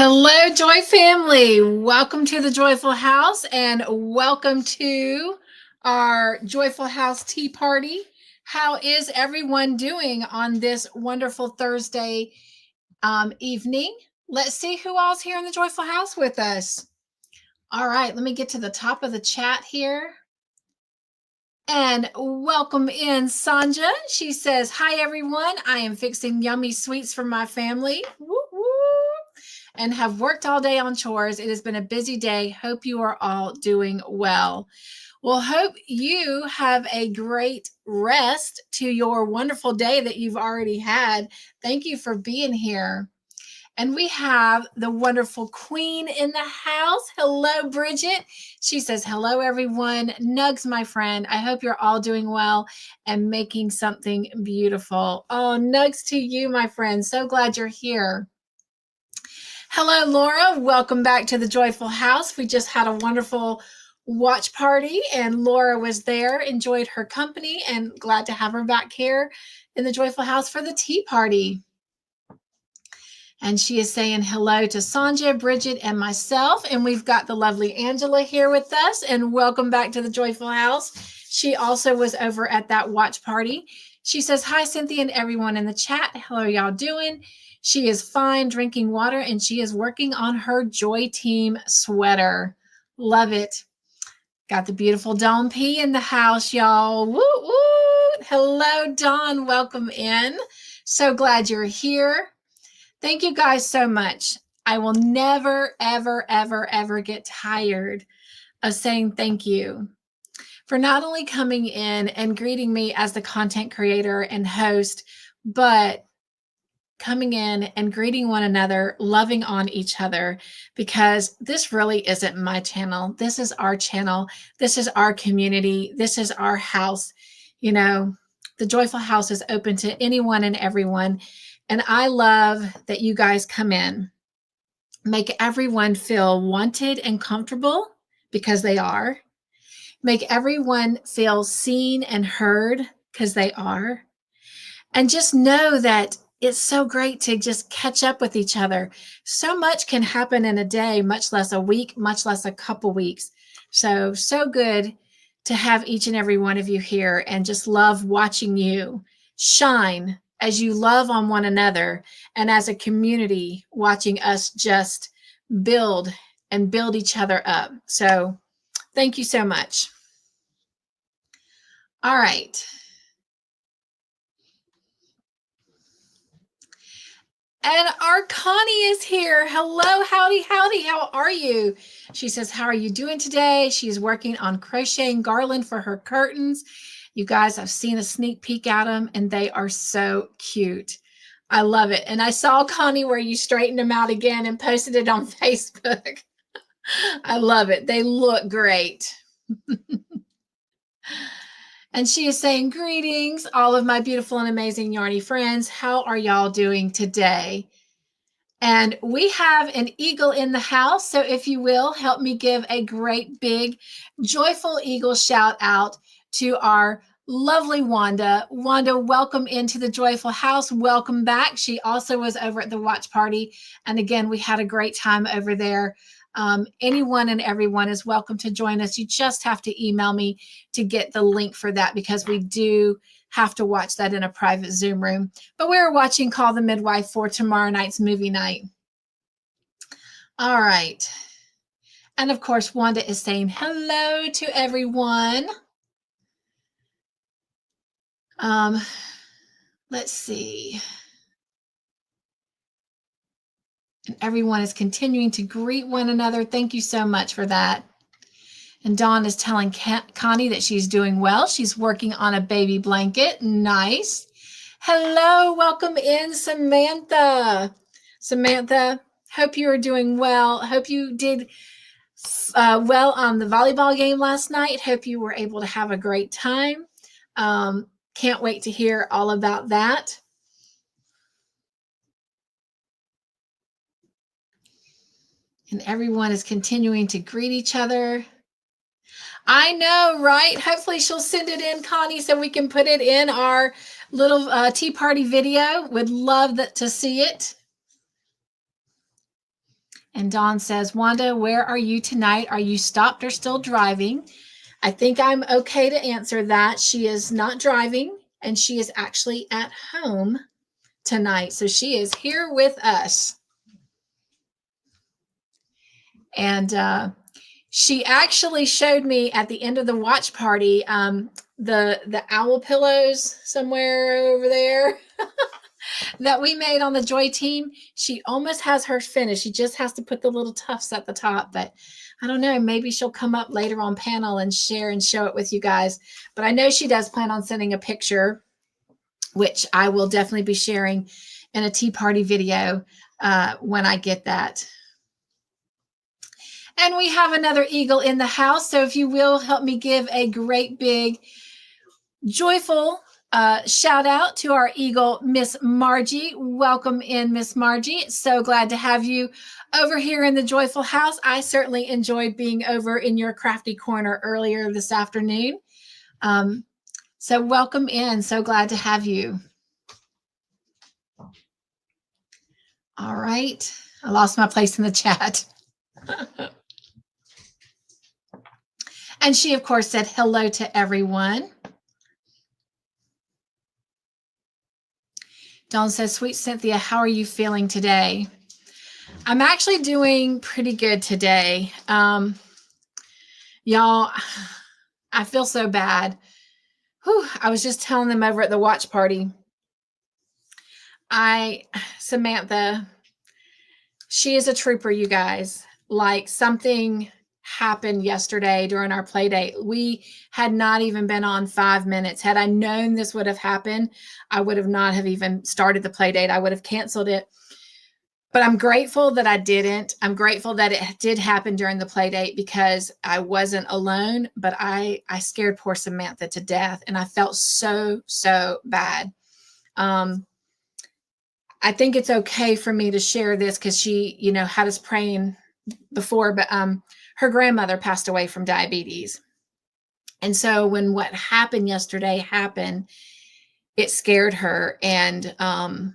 Hello, Joy family. Welcome to the Joyful House and welcome to our Joyful House Tea Party. How is everyone doing on this wonderful Thursday evening? Let's see who all's here in the Joyful House with us. All right, let me get to the top of the chat here. And welcome in Sonja. She says, "Hi, everyone. I am fixing yummy sweets for my family. Woo woo. And have worked all day on chores. It has been a busy day. Hope you are all doing well." Well, hope you have a great rest to your wonderful day that you've already had. Thank you for being here. And we have the wonderful Queen in the house. Hello, Bridget. She says, "Hello, everyone. Nugs, my friend. I hope you're all doing well and making something beautiful." Oh, Nugs to you, my friend. So glad you're here. Hello, Laura. Welcome back to the Joyful House. We just had a wonderful watch party and Laura was there, enjoyed her company, and glad to have her back here in the Joyful House for the tea party. And she is saying hello to Sonja, Bridget, and myself. And we've got the lovely Angela here with us. And welcome back to the Joyful House. She also was over at that watch party. She says, "Hi, Cynthia and everyone in the chat. Hello, y'all doing?" She is fine, drinking water, and she is working on her Joy Team sweater. Love it. Got the beautiful Dawn P in the house, y'all. Woo, woo. Hello, Dawn. Welcome in. So glad you're here. Thank you guys so much. I will never, ever, ever, ever get tired of saying thank you for not only coming in and greeting me as the content creator and host, but coming in and greeting one another, loving on each other, because this really isn't my channel. This is our channel. This is our community. This is our house. You know, the Joyful House is open to anyone and everyone. And I love that you guys come in, make everyone feel wanted and comfortable because they are. Make everyone feel seen and heard because they are. And just know that it's so great to just catch up with each other. So much can happen in a day, much less a week, much less a couple weeks. So good to have each and every one of you here and just love watching you shine as you love on one another and as a community watching us just build and build each other up. So thank you so much. All right. And our Connie is here. Hello, howdy, howdy. How are you? She says, "How are you doing today?" She's working on crocheting garland for her curtains. You guys, I've seen a sneak peek at them and they are so cute. I love it. And I saw, Connie, where you straightened them out again and posted it on Facebook. I love it. They look great. And she is saying, "Greetings, all of my beautiful and amazing yarny friends. How are y'all doing today?" And we have an eagle in the house. So if you will, help me give a great big joyful eagle shout out to our lovely Wanda. Wanda, welcome into the Joyful House. Welcome back. She also was over at the watch party. And again, we had a great time over there. Anyone and everyone is welcome to join us. You just have to email me to get the link for that because we do have to watch that in a private Zoom room. But we're watching Call the Midwife for tomorrow night's movie night. All right. And of course, Wanda is saying hello to everyone. Let's see. And everyone is continuing to greet one another. Thank you so much for that. And Dawn is telling Connie that she's doing well. She's working on a baby blanket. Nice. Hello, welcome in, Samantha. Samantha, hope you are doing well. Hope you did well on the volleyball game last night. Hope you were able to have a great time. Can't wait to hear all about that. And everyone is continuing to greet each other. I know, right? Hopefully she'll send it in, Connie, so we can put it in our little tea party video. Would love to see it. And Dawn says, Wanda, where are you tonight? Are you stopped or still driving? I think I'm okay to answer that. She is not driving, and she is actually at home tonight. So she is here with us. And she actually showed me at the end of the watch party the owl pillows somewhere over there that we made on the Joy team. She almost has hers finished. She just has to put the little tufts at the top, but I don't know, maybe she'll come up later on panel and share and show it with you guys. But I know she does plan on sending a picture, which I will definitely be sharing in a tea party video when I get that. And we have another eagle in the house. So if you will help me give a great big joyful shout out to our eagle, Miss Margie. Welcome in, Miss Margie. So glad to have you over here in the Joyful House. I certainly enjoyed being over in your crafty corner earlier this afternoon. So welcome in. So glad to have you. All right. I lost my place in the chat. And she, of course, said hello to everyone. Dawn says, sweet Cynthia, how are you feeling today? I'm actually doing pretty good today. Y'all, I feel so bad. Whew, I was just telling them over at the watch party. Samantha, she is a trooper, you guys. Like, something happened yesterday during our play date. We had not even been on 5 minutes. Had I known this would have happened, I would have not have even started the play date. I would have canceled it. But I'm grateful that I didn't. I'm grateful that it did happen during the play date because I wasn't alone, but I scared poor Samantha to death, and I felt so, so bad. I think it's okay for me to share this because she, had us praying before, but her grandmother passed away from diabetes. And so when what happened yesterday happened, it scared her. And oh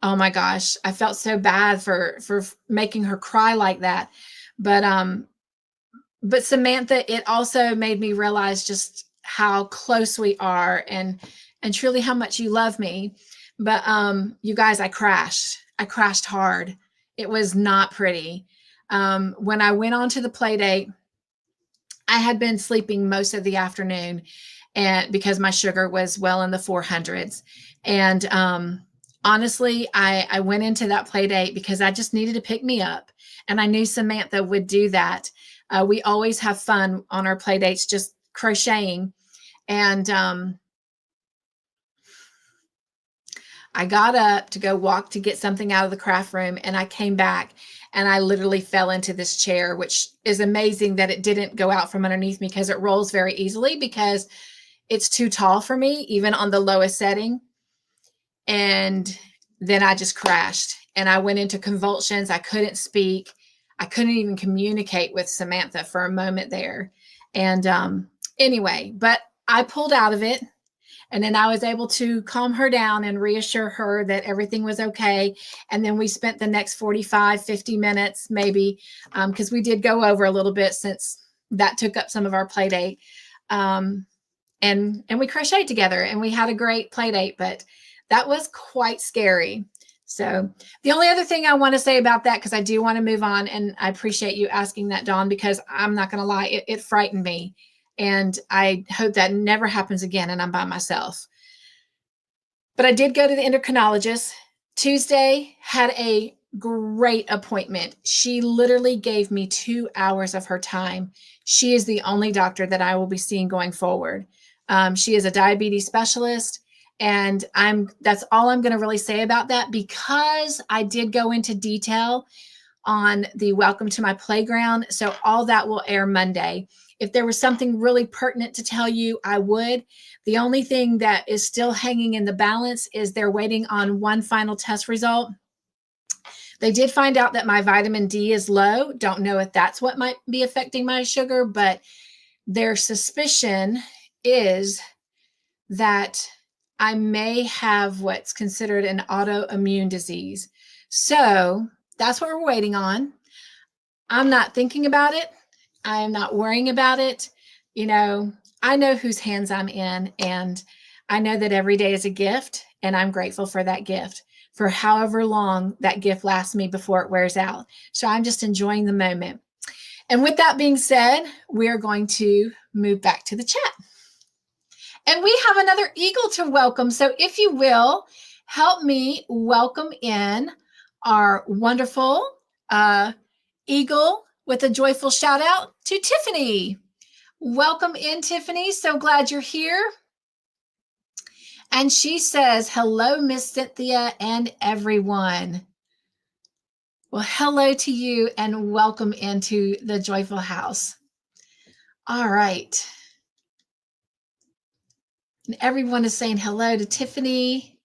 my gosh, I felt so bad for making her cry like that. But Samantha, it also made me realize just how close we are and truly how much you love me. But you guys, I crashed hard. It was not pretty. When I went on to the play date, I had been sleeping most of the afternoon, and because my sugar was well in the 400s. And honestly, I went into that play date because I just needed to pick me up, and I knew Samantha would do that. We always have fun on our play dates, just crocheting. And I got up to go walk to get something out of the craft room, and I came back and I literally fell into this chair, which is amazing that it didn't go out from underneath me because it rolls very easily because it's too tall for me, even on the lowest setting. And then I just crashed and I went into convulsions. I couldn't speak. I couldn't even communicate with Samantha for a moment there. And anyway, but I pulled out of it. And then I was able to calm her down and reassure her that everything was okay. And then we spent the next 45, 50 minutes maybe, because we did go over a little bit since that took up some of our play date. And we crocheted together and we had a great play date, but that was quite scary. So the only other thing I want to say about that, because I do want to move on, and I appreciate you asking that, Dawn, because I'm not going to lie, it frightened me. And I hope that never happens again and I'm by myself. But I did go to the endocrinologist. Tuesday, had a great appointment. She literally gave me 2 hours of her time. She is the only doctor that I will be seeing going forward. She is a diabetes specialist. And that's all I'm going to really say about that, because I did go into detail on the Welcome to My Playground. So all that will air Monday. If there was something really pertinent to tell you, I would. The only thing that is still hanging in the balance is they're waiting on one final test result. They did find out that my vitamin D is low. Don't know if that's what might be affecting my sugar, but their suspicion is that I may have what's considered an autoimmune disease. So that's what we're waiting on. I'm not thinking about it. I am not worrying about it. You know, I know whose hands I'm in, and I know that every day is a gift, and I'm grateful for that gift for however long that gift lasts me before it wears out. So I'm just enjoying the moment. And with that being said, we are going to move back to the chat. And we have another eagle to welcome. So if you will, help me welcome in our wonderful eagle with a joyful shout out to Tiffany. Welcome in, Tiffany. So glad you're here. And she says, hello, Miss Cynthia and everyone. Well, hello to you and welcome into the Joyful House. All right. And everyone is saying hello to Tiffany.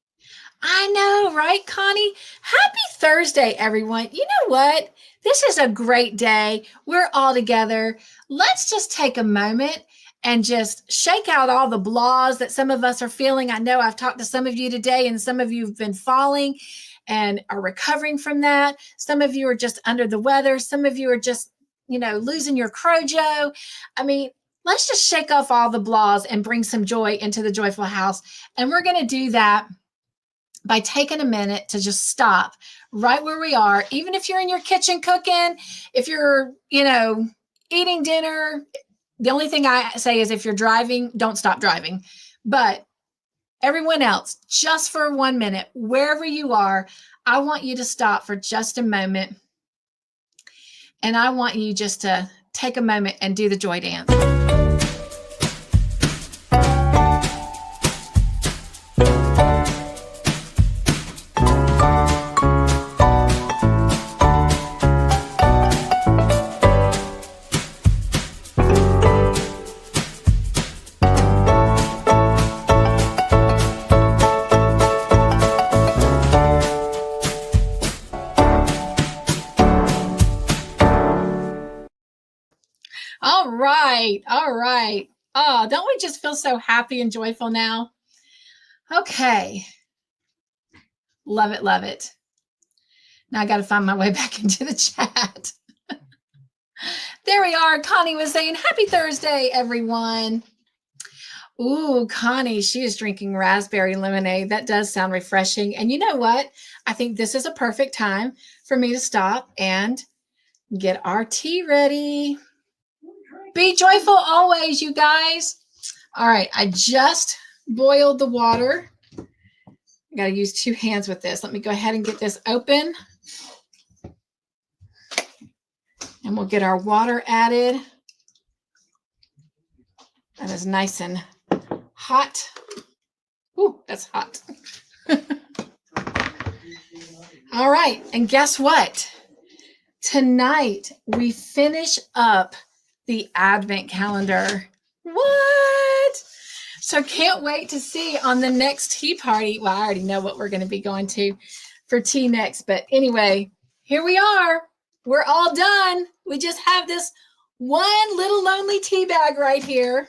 I know, right, Connie? Happy Thursday, everyone. You know what? This is a great day. We're all together. Let's just take a moment and just shake out all the blahs that some of us are feeling. I know I've talked to some of you today, and some of you have been falling and are recovering from that. Some of you are just under the weather. Some of you are just, losing your crojo. I mean, let's just shake off all the blahs and bring some joy into the Joyful House. And we're going to do that by taking a minute to just stop right where we are. Even if you're in your kitchen cooking, if you're, eating dinner, the only thing I say is if you're driving, don't stop driving. But everyone else, just for 1 minute, wherever you are, I want you to stop for just a moment. And I want you just to take a moment and do the joy dance. All right. Oh, don't we just feel so happy and joyful now? Okay. Love it, love it. Now I got to find my way back into the chat. There we are. Connie was saying, happy Thursday, everyone. Ooh, Connie, she is drinking raspberry lemonade. That does sound refreshing. And you know what? I think this is a perfect time for me to stop and get our tea ready. Be joyful always, you guys. All right, I just boiled the water. I got to use 2 hands with this. Let me go ahead and get this open. And we'll get our water added. That is nice and hot. Ooh, that's hot. All right, and guess what? Tonight, we finish up the Advent calendar. What? So can't wait to see on the next tea party. Well, I already know what we're going to be going to for tea next. But anyway, here we are. We're all done. We just have this one little lonely tea bag right here.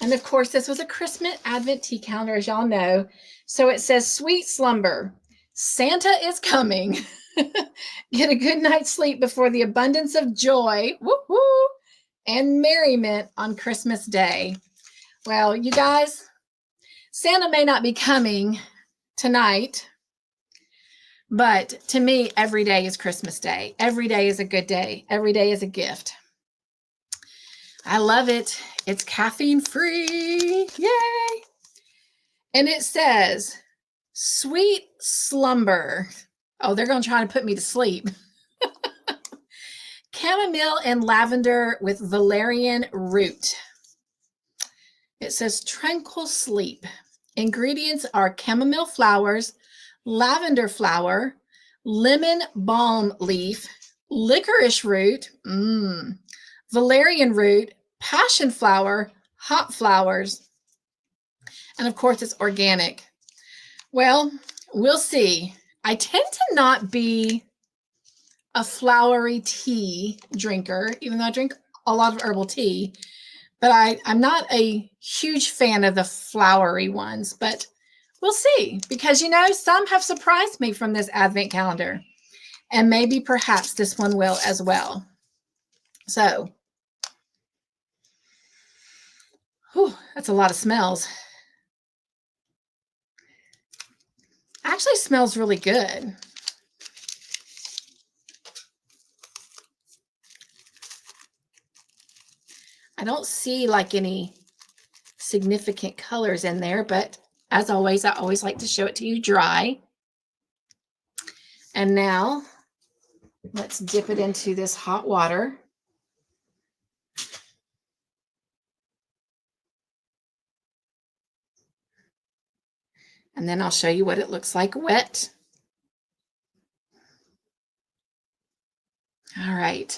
And of course, this was a Christmas Advent tea calendar, as y'all know. So it says, sweet slumber. Santa is coming. Get a good night's sleep before the abundance of joy woo-hoo, and merriment on Christmas Day. Well, you guys, Santa may not be coming tonight, but to me, every day is Christmas Day. Every day is a good day. Every day is a gift. I love it. It's caffeine free. Yay. And it says, sweet slumber. Oh, they're going to try to put me to sleep. Chamomile and lavender with valerian root. It says tranquil sleep. Ingredients are chamomile flowers, lavender flower, lemon balm leaf, licorice root, valerian root, passion flower, hop flowers, and of course it's organic. Well, we'll see. I tend to not be a flowery tea drinker, even though I drink a lot of herbal tea, but I'm not a huge fan of the flowery ones, but We'll see, because you know, some have surprised me from this advent calendar, and maybe perhaps this one will as well. So, whew, that's a lot of smells. Actually smells really good. I don't see like any significant colors in there, but as always, I always like to show it to you dry. And now let's dip it into this hot water. And then I'll show you what it looks like wet. All right.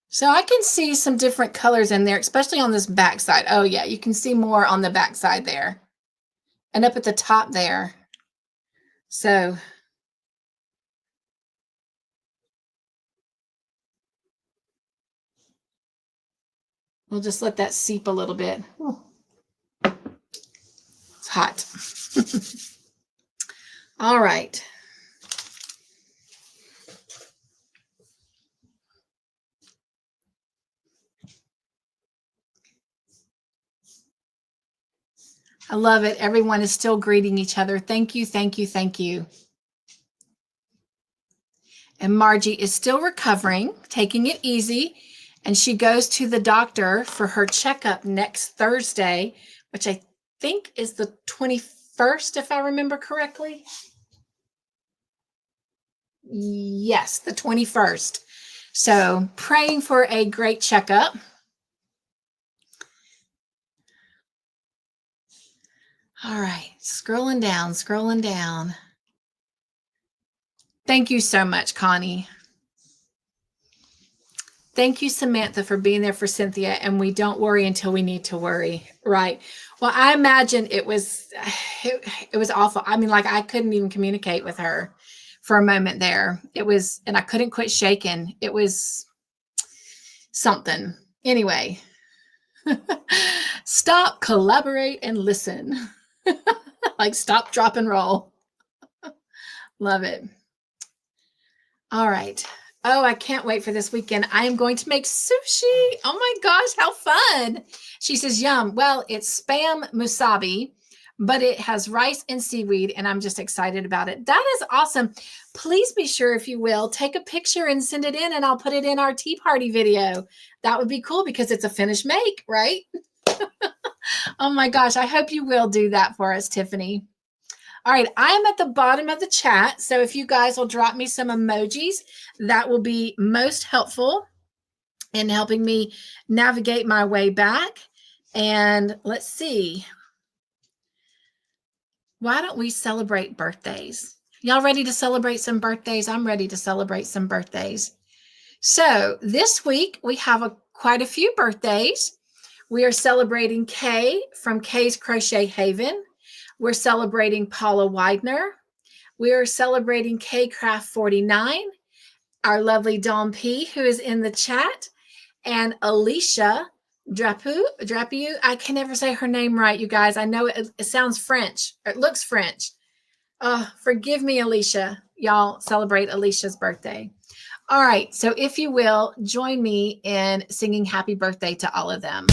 So I can see some different colors in there, especially on this back side. Oh yeah, you can see more on the back side there. And up at the top there. So we'll just let that seep a little bit. Oh, it's hot. All right. I love it. Everyone is still greeting each other. Thank you, thank you, thank you. And Margie is still recovering, taking it easy. And she goes to the doctor for her checkup next Thursday, which I think is the 21st, if I remember correctly. Yes, the 21st. So praying for a great checkup. All right, scrolling down, scrolling down. Thank you so much, Connie. Thank you, Samantha, for being there for Cynthia. And we don't worry until we need to worry, right? Well, I imagine it was awful. I mean, like I couldn't even communicate with her for a moment there. It was, and I couldn't quit shaking. It was something. Anyway, stop, collaborate, and listen. Like stop, drop, and roll. Love it. All right. Oh, I can't wait for this weekend. I am going to make sushi. Oh my gosh, how fun. She says, yum. Well, it's spam musabi, but it has rice and seaweed, and I'm just excited about it. That is awesome. Please be sure, if you will, take a picture and send it in, and I'll put it in our tea party video. That would be cool because it's a finished make, right? Oh my gosh, I hope you will do that for us, Tiffany. All right, I am at the bottom of the chat, so if you guys will drop me some emojis, that will be most helpful in helping me navigate my way back. And let's see. Why don't we celebrate birthdays? Y'all ready to celebrate some birthdays? I'm ready to celebrate some birthdays. So this week we have quite a few birthdays. We are celebrating Kay from Kay's Crochet Haven. We're celebrating Paula Widener. We are celebrating Craft 49, our lovely Dawn P, who is in the chat, and Alicia Drapu. I can never say her name right, you guys. I know it sounds French. It looks French. Forgive me, Alicia. Y'all celebrate Alicia's birthday. All right, so if you will, join me in singing happy birthday to all of them.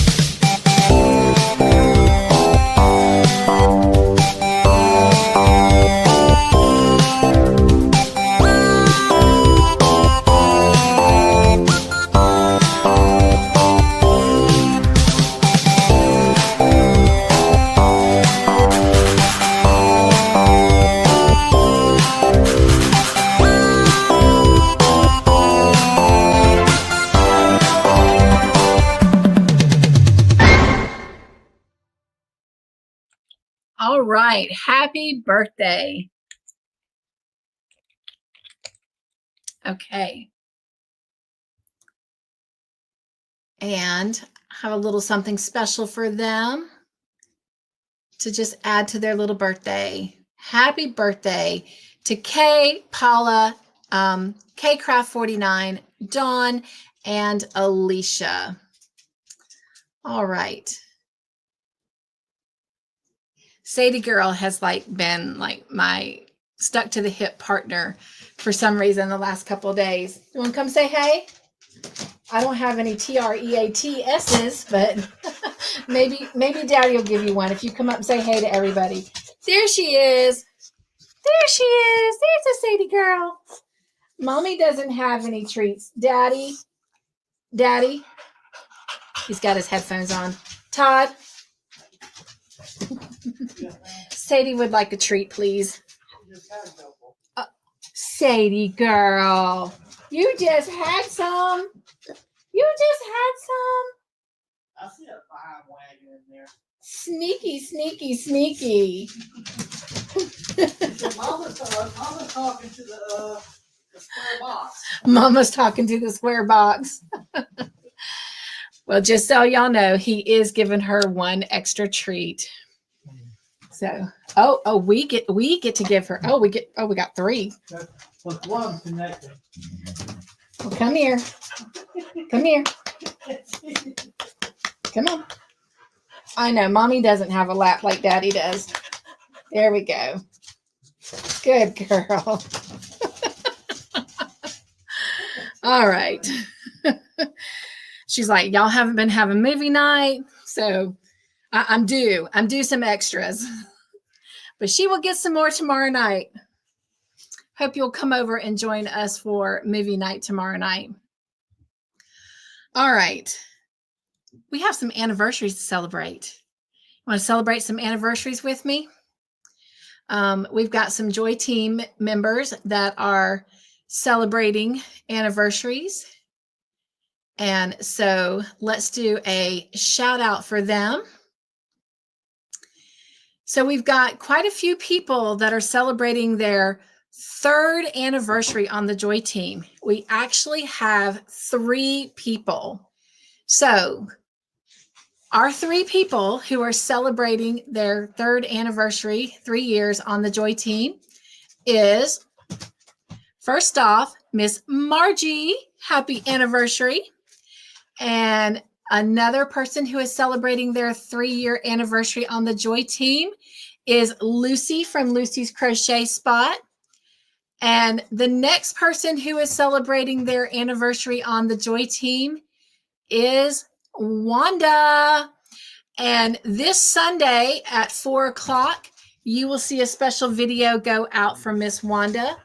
All right, happy birthday. Okay. And have a little something special for them to just add to their little birthday. Happy birthday to Kay, Paula, Craft 49, Dawn, and Alicia. All right. Sadie girl has like been like my stuck to the hip partner for some reason the last couple of days. You want to come say hey? I don't have any TREATS's, but maybe Daddy will give you one if you come up and say hey to everybody. There she is. There she is. There's a Sadie girl. Mommy doesn't have any treats. Daddy. He's got his headphones on. Todd. Sadie would like a treat, please. Sadie girl. You just had some. I see a fire wagon in there. Sneaky. Mama's talking to the square box. Mama's talking to the square box. Well, just so y'all know, he is giving her one extra treat. So, we get to give her. We got 3. But one connected. Well, come here. Come on. I know, Mommy doesn't have a lap like Daddy does. There we go. Good girl. All right. She's like, y'all haven't been having movie night, so I'm due some extras. But she will get some more tomorrow night. Hope you'll come over and join us for movie night tomorrow night. All right. We have some anniversaries to celebrate. Want to celebrate some anniversaries with me? We've got some Joy Team members that are celebrating anniversaries. And so let's do a shout out for them. So we've got quite a few people that are celebrating their 3rd anniversary on the Joy Team. We actually have 3 people. So our 3 people who are celebrating their 3rd anniversary, 3 years on the Joy Team, is first off, Miss Margie, happy anniversary. And another person who is celebrating their 3-year anniversary on the Joy Team is Lucy from Lucy's Crochet Spot. And the next person who is celebrating their anniversary on the Joy Team is Wanda. And this Sunday at 4:00, you will see a special video go out from Miss Wanda.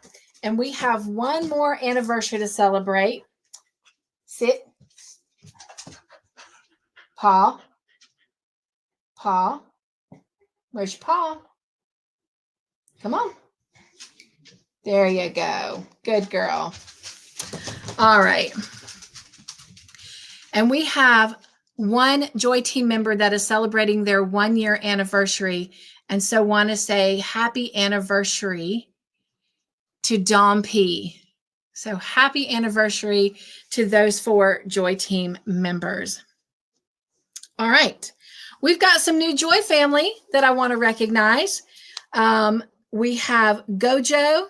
And we have one more anniversary to celebrate. Sit. Paw. Where's your paw? Come on. There you go. Good girl. All right. And we have one Joy Team member that is celebrating their 1-year anniversary. And so want to say happy anniversary to Dom P. So happy anniversary to those 4 Joy Team members. All right. We've got some new Joy family that I want to recognize. We have Gojo,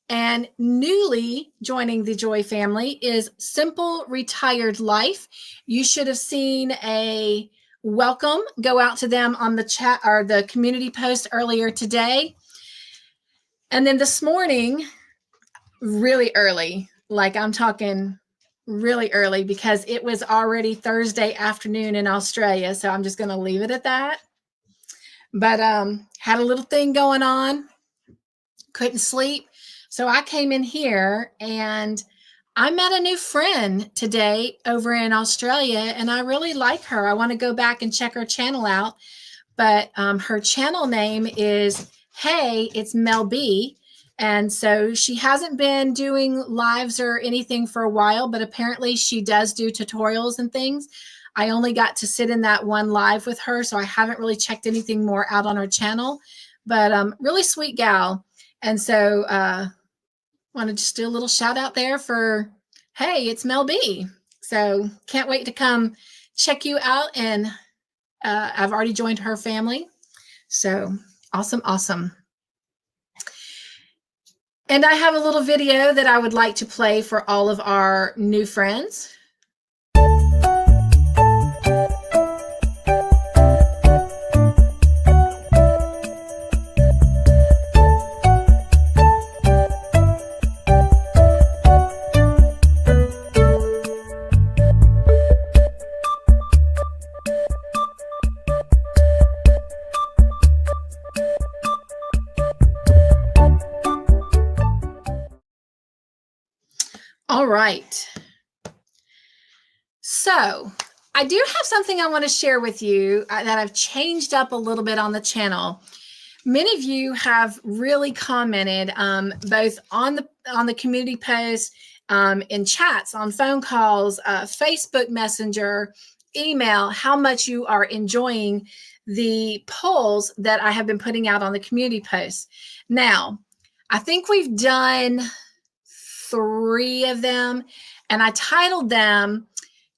and newly joining the Joy family is Simple Retired Life. You should have seen a welcome go out to them on the chat or the community post earlier today. And then this morning, really early, like I'm talking really early because it was already Thursday afternoon in Australia. So I'm just going to leave it at that. But had a little thing going on, couldn't sleep. So I came in here and I met a new friend today over in Australia, and I really like her. I want to go back and check her channel out. But her channel name is Hey, it's Mel B. And so she hasn't been doing lives or anything for a while, but apparently she does do tutorials and things. I only got to sit in that one live with her, so I haven't really checked anything more out on her channel. But really sweet gal. And so want to just do a little shout out there for, hey, it's Mel B. So can't wait to come check you out. And I've already joined her family. So awesome. And I have a little video that I would like to play for all of our new friends. right. So I do have something I want to share with you that I've changed up a little bit on the channel. Many of you have really commented both on the community post, in chats, on phone calls, Facebook Messenger, email, how much you are enjoying the polls that I have been putting out on the community posts. Now, I think we've done 3 of them, and I titled them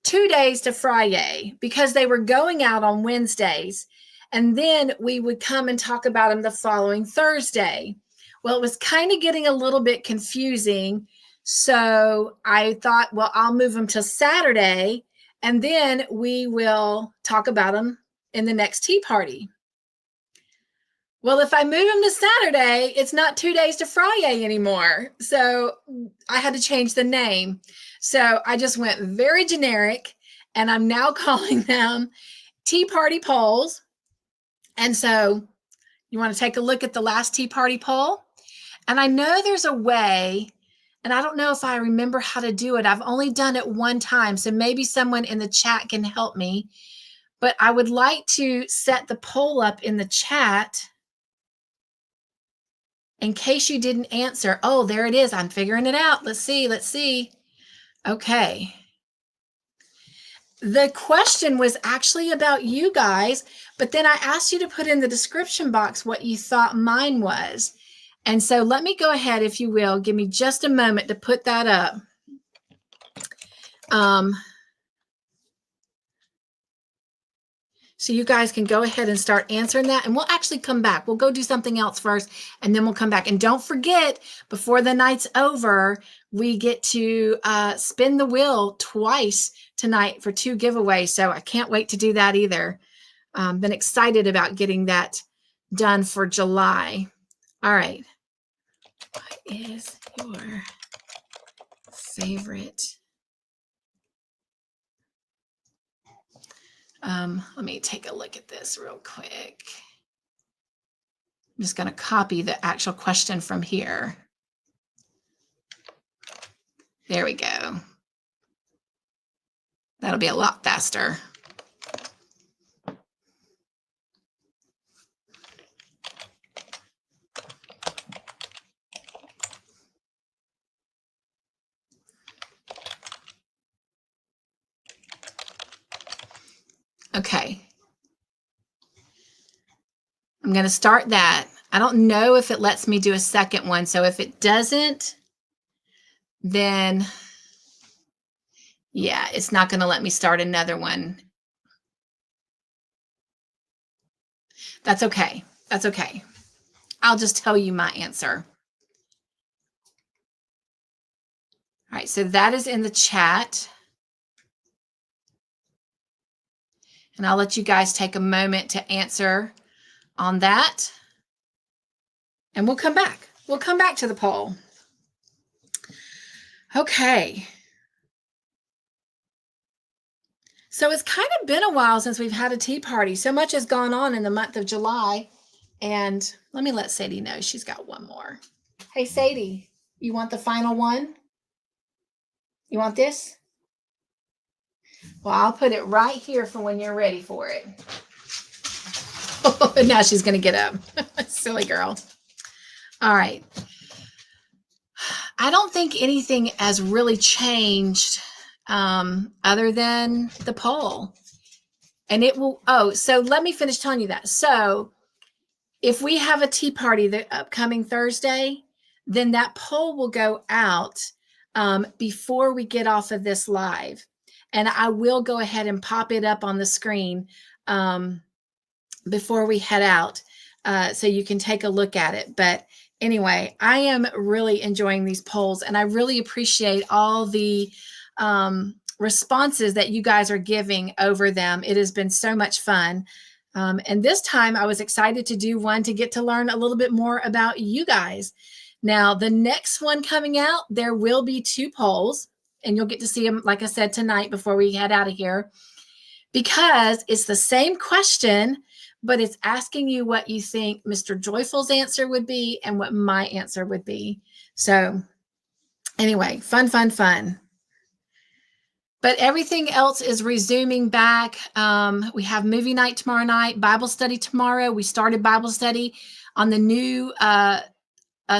2 days to Friday because they were going out on Wednesdays. And then we would come and talk about them the following Thursday. Well, it was kind of getting a little bit confusing. So I thought, well, I'll move them to Saturday, and then we will talk about them in the next tea party. Well, if I move them to Saturday, it's not 2 days to Friday anymore. So I had to change the name. So I just went very generic, and I'm now calling them Tea Party Polls. And so you want to take a look at the last Tea Party poll? And I know there's a way, and I don't know if I remember how to do it. I've only done it one time, so maybe someone in the chat can help me. But I would like to set the poll up in the chat in case you didn't answer. Oh, there it is. I'm figuring it out. Let's see. Okay. The question was actually about you guys, but then I asked you to put in the description box what you thought mine was. And so let me go ahead, if you will, give me just a moment to put that up. So you guys can go ahead and start answering that, and we'll actually come back. We'll go do something else first, and then we'll come back. And don't forget, before the night's over, we get to spin the wheel twice tonight for 2 giveaways. So I can't wait to do that either. Been excited about getting that done for July. All right. What is your favorite? Let me take a look at this real quick. I'm just going to copy the actual question from here. There we go. That'll be a lot faster. Okay. I'm going to start that. I don't know if it lets me do a second one. So if it doesn't, then yeah, it's not going to let me start another one. That's okay. That's okay. I'll just tell you my answer. All right, so that is in the chat. And I'll let you guys take a moment to answer on that. And we'll come back. We'll come back to the poll. Okay. So it's kind of been a while since we've had a tea party. So much has gone on in the month of July. And let me let Sadie know she's got one more. Hey, Sadie, you want the final one? You want this? Well, I'll put it right here for when you're ready for it. Oh, now she's going to get up. Silly girl. All right. I don't think anything has really changed other than the poll. And it will, so let me finish telling you that. So if we have a tea party the upcoming Thursday, then that poll will go out before we get off of this live. And I will go ahead and pop it up on the screen before we head out so you can take a look at it. But anyway, I am really enjoying these polls, and I really appreciate all the responses that you guys are giving over them. It has been so much fun. And this time I was excited to do one to get to learn a little bit more about you guys. Now, the next one coming out, there will be 2 polls, and you'll get to see them, like I said, tonight before we head out of here, because it's the same question, but it's asking you what you think Mr. Joyful's answer would be and what my answer would be. So anyway, fun, fun, fun. But everything else is resuming back. We have movie night tomorrow night, Bible study tomorrow. We started Bible study on the new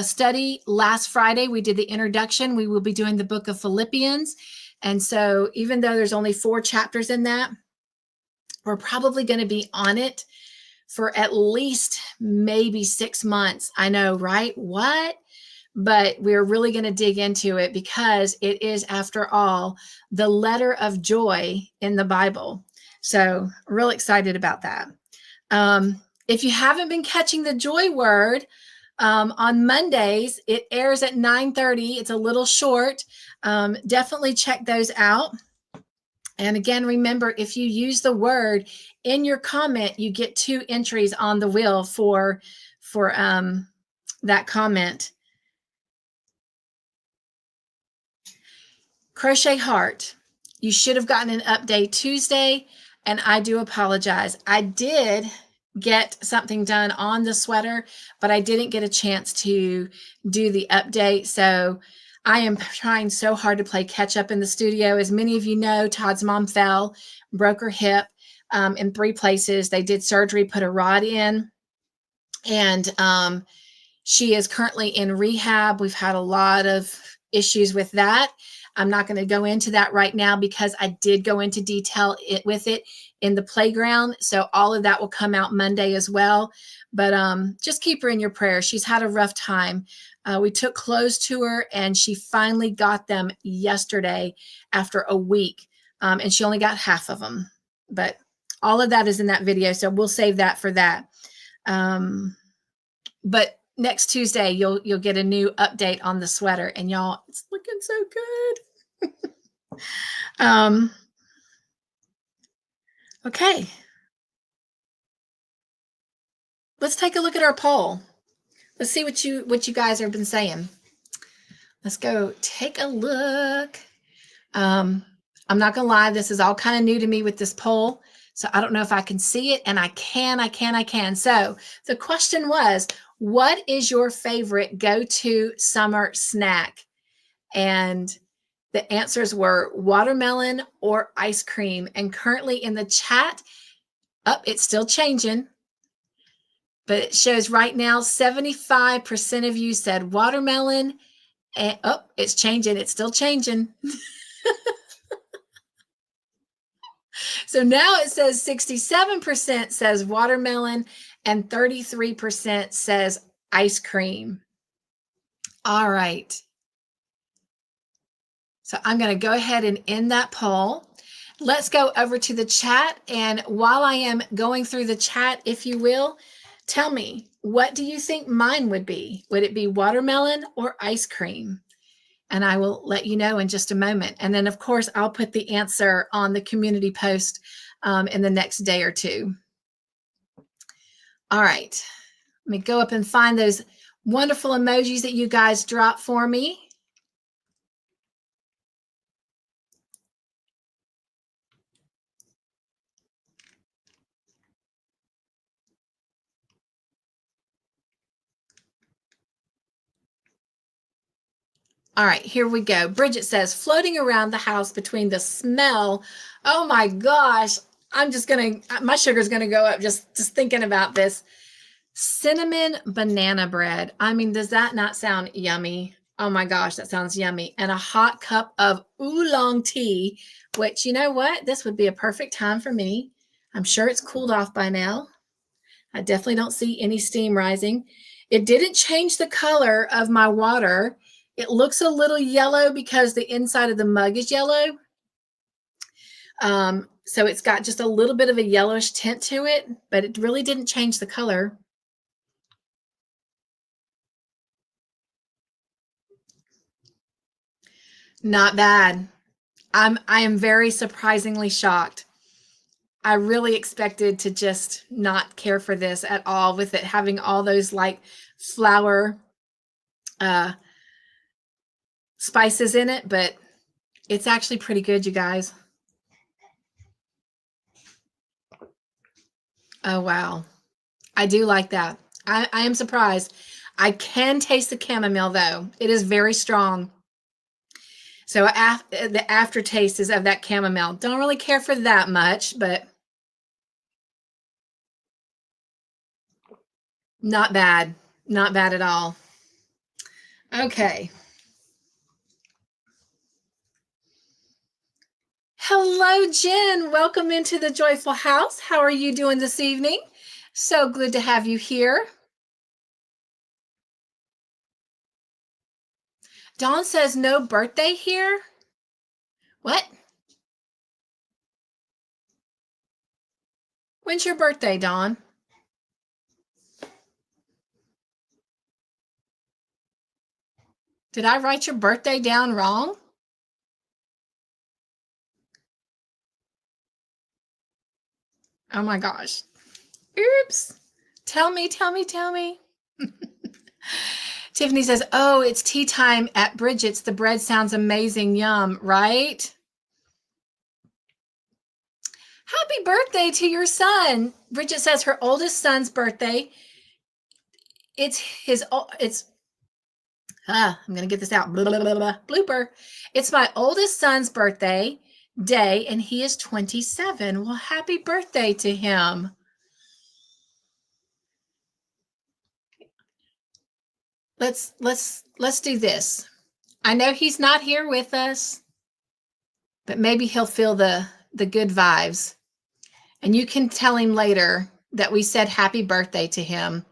study last Friday. We did the introduction. We will be doing the book of Philippians. And so even though there's only 4 chapters in that, we're probably going to be on it for at least maybe 6 months. I know, right? What? But we're really going to dig into it because it is, after all, the letter of joy in the Bible. So real excited about that. If you haven't been catching the joy word, on Mondays, it airs at 9:30. It's a little short. Definitely check those out. And again, remember, if you use the word in your comment, you get 2 entries on the wheel for that comment. Crochet Heart. You should have gotten an update Tuesday, and I do apologize. I did get something done on the sweater, but I didn't get a chance to do the update. So I am trying so hard to play catch up in the studio. As many of you know, Todd's mom fell, broke her hip in 3 places. They did surgery, put a rod in, and she is currently in rehab. We've had a lot of issues with that. I'm not going to go into that right now because I did go into detail with it in the playground. So all of that will come out Monday as well. But just keep her in your prayers. She's had a rough time. We took clothes to her, and she finally got them yesterday after a week. And she only got half of them. But all of that is in that video. So we'll save that for that. But next Tuesday, you'll get a new update on the sweater, and y'all, it's looking so good. Okay. Let's take a look at our poll. Let's see what you guys have been saying. Let's go take a look. I'm not gonna lie, this is all kind of new to me with this poll. So I don't know if I can see it, and I can. So the question was, what is your favorite go-to summer snack? And the answers were watermelon or ice cream. And currently in the chat, it's still changing, but it shows right now 75% of you said watermelon. And it's changing. It's still changing. So now it says 67% says watermelon and 33% says ice cream. All right. So I'm going to go ahead and end that poll. Let's go over to the chat. And while I am going through the chat, if you will, tell me, what do you think mine would be? Would it be watermelon or ice cream? And I will let you know in just a moment. And then, of course, I'll put the answer on the community post in the next day or 2. All right. Let me go up and find those wonderful emojis that you guys dropped for me. All right, here we go. Bridget says, floating around the house between the smell. Oh my gosh. My sugar's going to go up just thinking about this. Cinnamon banana bread. I mean, does that not sound yummy? Oh my gosh, that sounds yummy. And a hot cup of oolong tea, which, you know what? This would be a perfect time for me. I'm sure it's cooled off by now. I definitely don't see any steam rising. It didn't change the color of my water. It looks a little yellow because the inside of the mug is yellow. So it's got just a little bit of a yellowish tint to it, but it really didn't change the color. Not bad. I am very surprisingly shocked. I really expected to just not care for this at all, with it having all those like flour spices in it, but it's actually pretty good, you guys. Oh, wow. I do like that. I am surprised. I can taste the chamomile, though. It is very strong. So the aftertaste is of that chamomile. Don't really care for that much, but not bad. Not bad at all. Okay. Hello, Jen. Welcome into the Joyful House. How are you doing this evening? So good to have you here. Dawn says no birthday here. What? When's your birthday, Dawn? Did I write your birthday down wrong? Oh my gosh. Oops. Tell me. Tiffany says, oh, it's tea time at Bridget's. The bread sounds amazing. Yum, right? Happy birthday to your son. Bridget says her oldest son's birthday. I'm going to get this out. Blah, blah, blah, blah, blooper. It's my oldest son's birthday day, and he is 27. Well, happy birthday to him. Let's do this. I know he's not here with us, but maybe he'll feel the good vibes. And you can tell him later that we said happy birthday to him.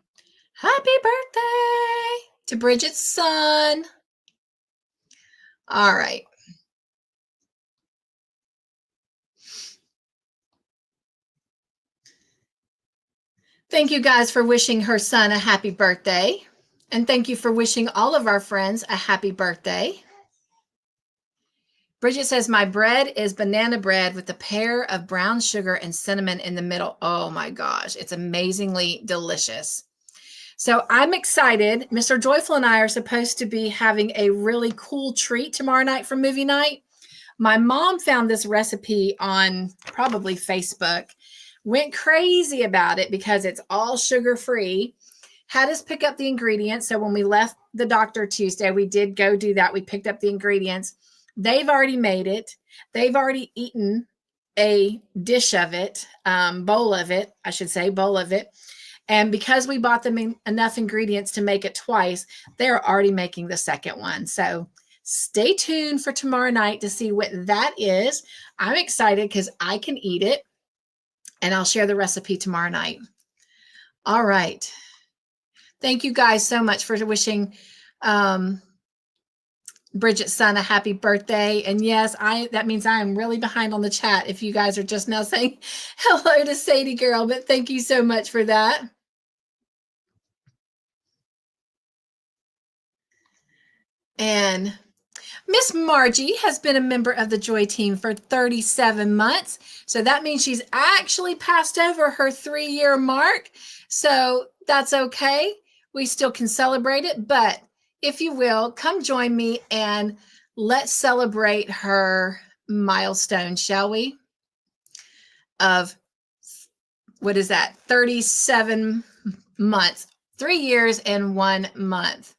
Happy birthday to Bridget's son. All right. Thank you guys for wishing her son a happy birthday. And thank you for wishing all of our friends a happy birthday. Bridget says, my bread is banana bread with a pair of brown sugar and cinnamon in the middle. Oh my gosh, it's amazingly delicious. So I'm excited. Mr. Joyful and I are supposed to be having a really cool treat tomorrow night for movie night. My mom found this recipe on probably Facebook, went crazy about it because it's all sugar-free, had us pick up the ingredients. So when we left the doctor Tuesday, we did go do that. We picked up the ingredients. They've already made it. They've already eaten a dish of it, bowl of it. And because we bought them enough ingredients to make it twice, they're already making the second one. So stay tuned for tomorrow night to see what that is. I'm excited because I can eat it, and I'll share the recipe tomorrow night. All right. Thank you guys so much for wishing Bridget's son a happy birthday. And yes, that means I am really behind on the chat if you guys are just now saying hello to Sadie Girl, but thank you so much for that. And Miss Margie has been a member of the Joy Team for 37 months. So that means she's actually passed over her 3-year mark. So that's okay. We still can celebrate it, but if you will, come join me and let's celebrate her milestone, shall we? Of, what is that? 37 months, 3 years and 1 month.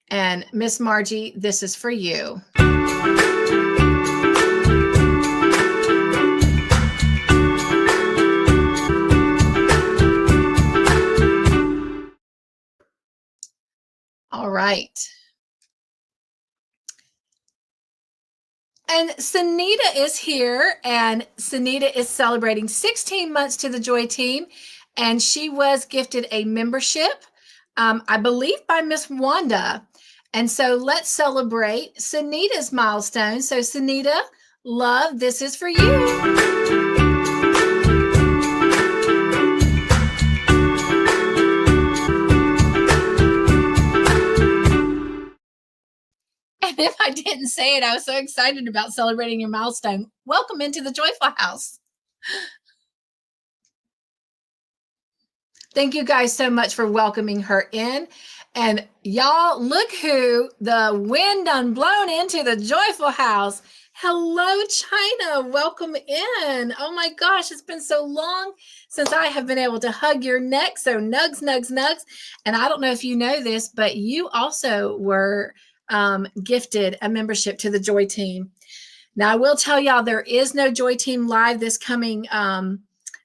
And Miss Margie, this is for you. All right. And Sunita is here, and Sunita is celebrating 16 months to the Joy Team, and she was gifted a membership, I believe by Miss Wanda. And so let's celebrate Sunita's milestone. So Sunita, love, this is for you. And if I didn't say it, I was so excited about celebrating your milestone. Welcome into the Joyful House. Thank you guys so much for welcoming her in. And y'all, look who the wind done blown into the Joyful House. Hello, China. Welcome in. Oh my gosh, it's been so long since I have been able to hug your neck. So nugs, nugs, nugs. And I don't know if you know this, but you also were gifted a membership to the Joy Team. Now, I will tell y'all there is no Joy Team Live this coming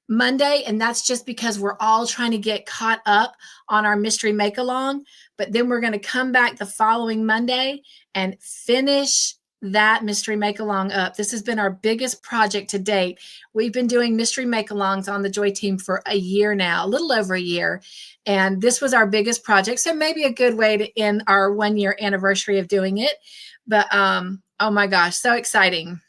Monday, and that's just because we're all trying to get caught up on our mystery make-along. But then we're going to come back the following Monday and finish that mystery make-along up. This has been our biggest project to date. We've been doing mystery make-alongs on the Joy Team for a year now, a little over a year. And this was our biggest project. So maybe a good way to end our 1-year anniversary of doing it. But oh my gosh, so exciting.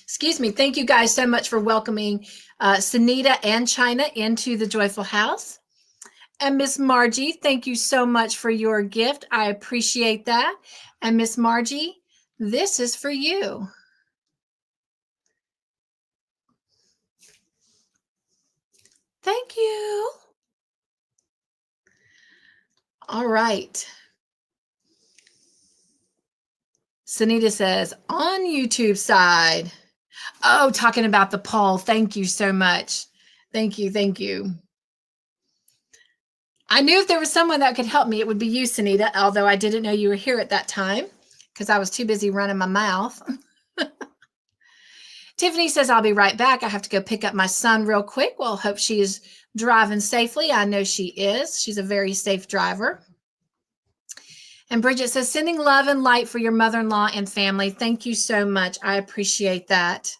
Excuse me. Thank you guys so much for welcoming Sunita and China into the Joyful House. And Miss Margie, thank you so much for your gift. I appreciate that. And Miss Margie, this is for you. Thank you. All right. Sunita says, on YouTube side. Oh, talking about the poll. Thank you so much. Thank you. Thank you. I knew if there was someone that could help me, it would be you, Sunita, although I didn't know you were here at that time because I was too busy running my mouth. Tiffany says, I'll be right back. I have to go pick up my son real quick. Well, hope she is driving safely. I know she is. She's a very safe driver. And Bridget says, sending love and light for your mother-in-law and family. Thank you so much. I appreciate that.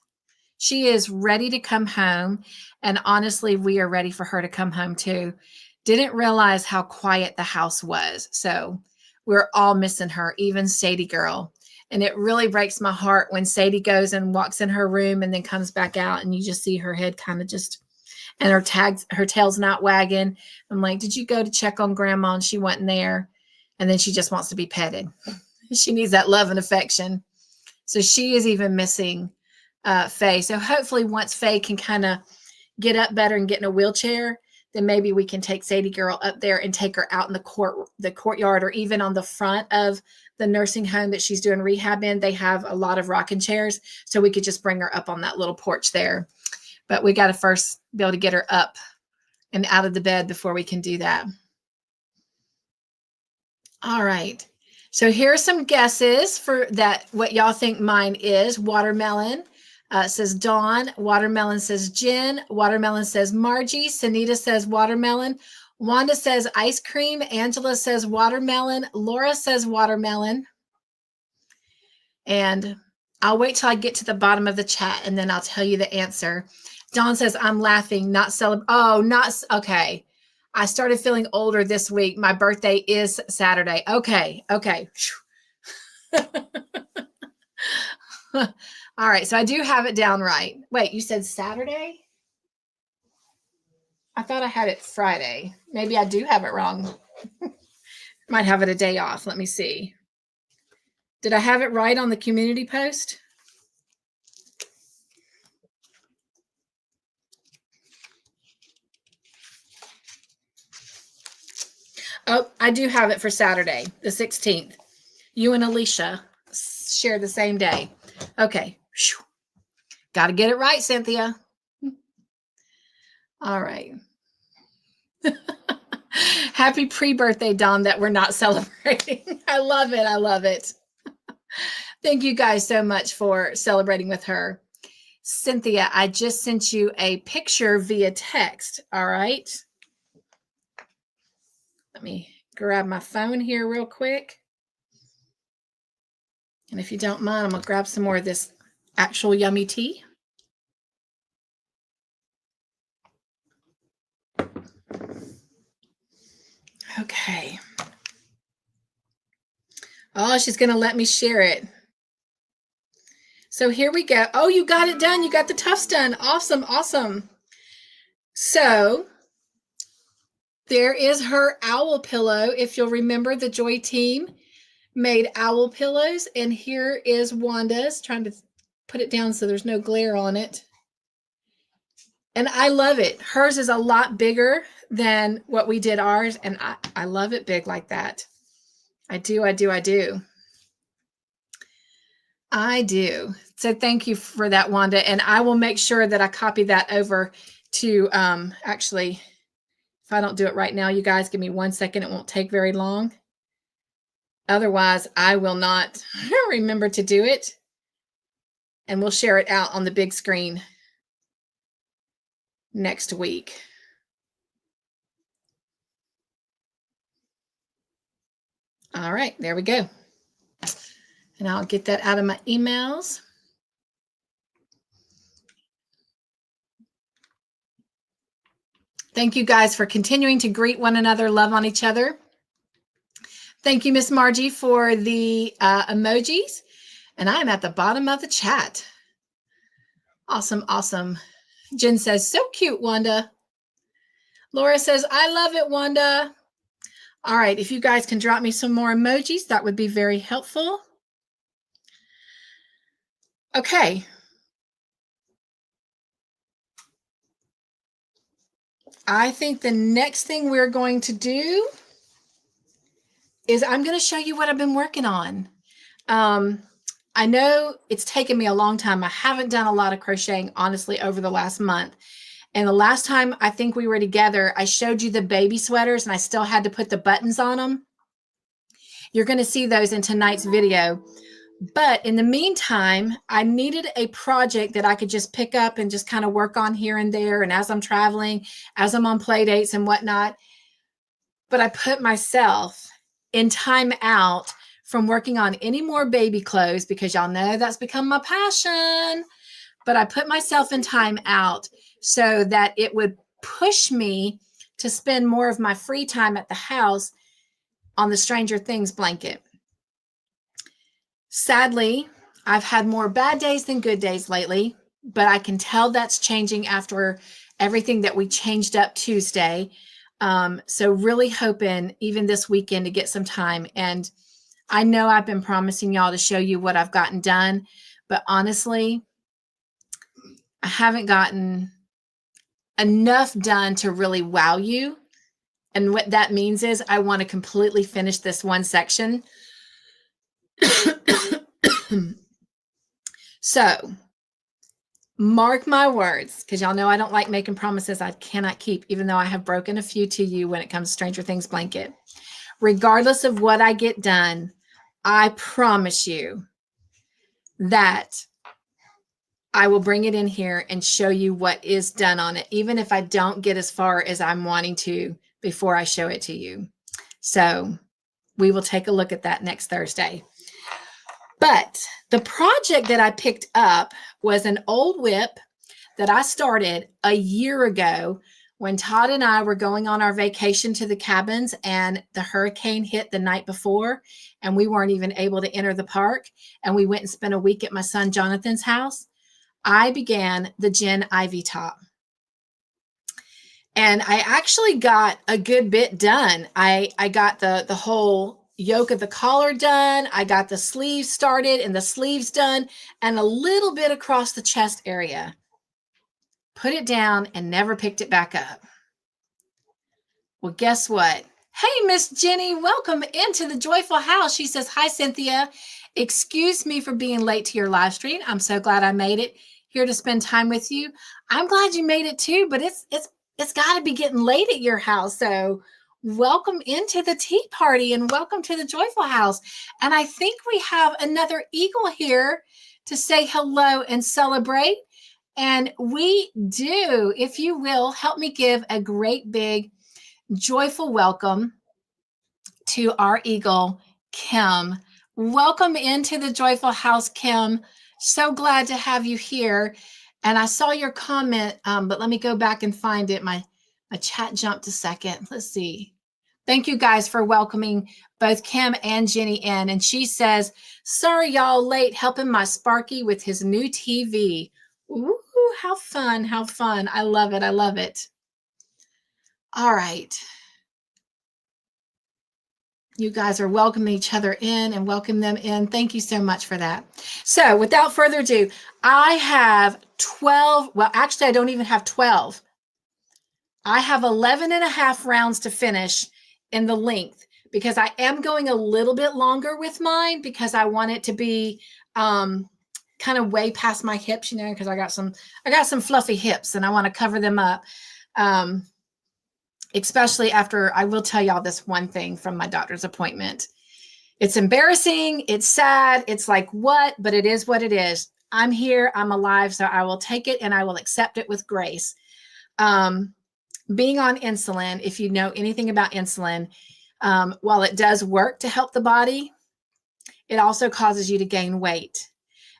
She is ready to come home. And honestly, we are ready for her to come home too. Didn't realize how quiet the house was. So we're all missing her, even Sadie girl. And it really breaks my heart when Sadie goes and walks in her room and then comes back out and you just see her head kind of just, and her tail's not wagging. I'm like, did you go to check on grandma? And she wasn't there. And then she just wants to be petted. She needs that love and affection. So she is even missing Faye. So hopefully once Faye can kind of get up better and get in a wheelchair, then maybe we can take Sadie girl up there and take her out in the courtyard, or even on the front of the nursing home that she's doing rehab in. They have a lot of rocking chairs, so we could just bring her up on that little porch there. But we got to first be able to get her up and out of the bed before we can do that. All right. So here are some guesses for that, what y'all think mine is. Watermelon says Dawn. Watermelon says Jen. Watermelon says Margie. Sunita says watermelon. Wanda says ice cream. Angela says watermelon. Laura says watermelon. And I'll wait till I get to the bottom of the chat and then I'll tell you the answer. Dawn says, I'm laughing, not celebrating. Oh, not, okay. I started feeling older this week. My birthday is Saturday. Okay. Okay. All right. So I do have it down right. Wait, you said Saturday? I thought I had it Friday. Maybe I do have it wrong. Might have it a day off. Let me see. Did I have it right on the community post? Oh, I do have it for Saturday, the 16th. You and Alicia share the same day. Okay. Got to get it right, Cynthia. All right. Happy pre-birthday, Dawn, that we're not celebrating. I love it. I love it. Thank you guys so much for celebrating with her. Cynthia, I just sent you a picture via text. All right. Let me grab my phone here real quick. And if you don't mind, I'm going to grab some more of this actual yummy tea. Okay. Oh, she's going to let me share it. So here we go. Oh, you got it done. You got the tufts done. Awesome. Awesome. So there is her owl pillow. If you'll remember, the Joy team made owl pillows. And here is Wanda's. Trying to put it down so there's no glare on it. And I love it. Hers is a lot bigger than what we did ours. And I love it big like that. I do. I do. I do. I do. So thank you for that, Wanda. And I will make sure that I copy that over to actually If I don't do it right now, you guys, give me 1 second. It won't take very long. Otherwise, I will not remember to do it. And we'll share it out on the big screen next week. All right, there we go. And I'll get that out of my emails. Thank you guys for continuing to greet one another, love on each other. Thank you, Miss Margie, for the emojis. And I'm at the bottom of the chat. Awesome, awesome. Jen says, so cute, Wanda. Laura says, I love it, Wanda. All right, if you guys can drop me some more emojis, that would be very helpful. Okay. I think the next thing we're going to do is I'm going to show you what I've been working on. I know it's taken me a long time. I haven't done a lot of crocheting, honestly, over the last month. And the last time I think we were together, I showed you the baby sweaters and I still had to put the buttons on them. You're going to see those in tonight's video. But in the meantime, I needed a project that I could just pick up and just kind of work on here and there. And as I'm traveling, as I'm on play dates and whatnot. But I put myself in time out from working on any more baby clothes because y'all know that's become my passion. But I put myself in time out so that it would push me to spend more of my free time at the house on the Stranger Things blanket. Sadly, I've had more bad days than good days lately, but I can tell that's changing after everything that we changed up Tuesday. So really hoping even this weekend to get some time. And I know I've been promising y'all to show you what I've gotten done, but honestly, I haven't gotten enough done to really wow you. And what that means is I want to completely finish this one section. So mark my words, because y'all know I don't like making promises I cannot keep, even though I have broken a few to you when it comes to Stranger Things blanket. Regardless of what I get done, I promise you that I will bring it in here and show you what is done on it, even if I don't get as far as I'm wanting to before I show it to you. So we will take a look at that next Thursday. But the project that I picked up was an old whip that I started a year ago when Todd and I were going on our vacation to the cabins and the hurricane hit the night before and we weren't even able to enter the park. And we went and spent a week at my son Jonathan's house. I began the Jen Ivy top. And I actually got a good bit done. I got the whole yoke of the collar done. I got the sleeves started and the sleeves done and a little bit across the chest area. Put it down and never picked it back up. Well, guess what? Hey, Miss Ginny, welcome into the Joyful House. She says, hi, Cynthia. Excuse me for being late to your live stream. I'm so glad I made it here to spend time with you. I'm glad you made it too, but it's got to be getting late at your house. So welcome into the tea party and welcome to the Joyful House. And I think we have another eagle here to say hello and celebrate. And we do, if you will, help me give a great big joyful welcome to our eagle, Kim. Welcome into the Joyful House, Kim. So glad to have you here. And I saw your comment, but let me go back and find it. My chat jumped a second. Let's see. Thank you guys for welcoming both Kim and Ginny in. And she says, sorry, y'all late helping my Sparky with his new TV. Ooh, how fun, how fun. I love it. I love it. All right. You guys are welcoming each other in and welcome them in. Thank you so much for that. So without further ado, I have 12. Well, actually, I don't even have 12. I have 11 and a half rounds to finish in the length because I am going a little bit longer with mine because I want it to be kind of way past my hips, you know, because I got some fluffy hips and I want to cover them up. especially after, I will tell y'all this one thing from my doctor's appointment. It's embarrassing. It's sad. It's like, what? But it is what it is. I'm here. I'm alive. So I will take it and I will accept it with grace. Being on insulin, if you know anything about insulin, while it does work to help the body, it also causes you to gain weight.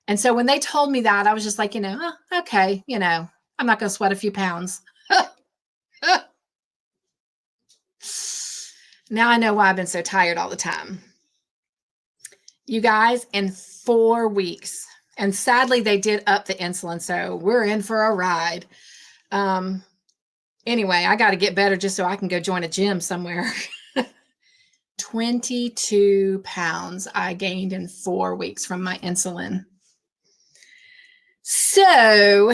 And so when they told me that, I was just like, okay, I'm not going to sweat a few pounds. Now I know why I've been so tired all the time. You guys, in 4 weeks, and sadly they did up the insulin, so we're in for a ride. Anyway, I got to get better just so I can go join a gym somewhere. 22 pounds I gained in 4 weeks from my insulin. So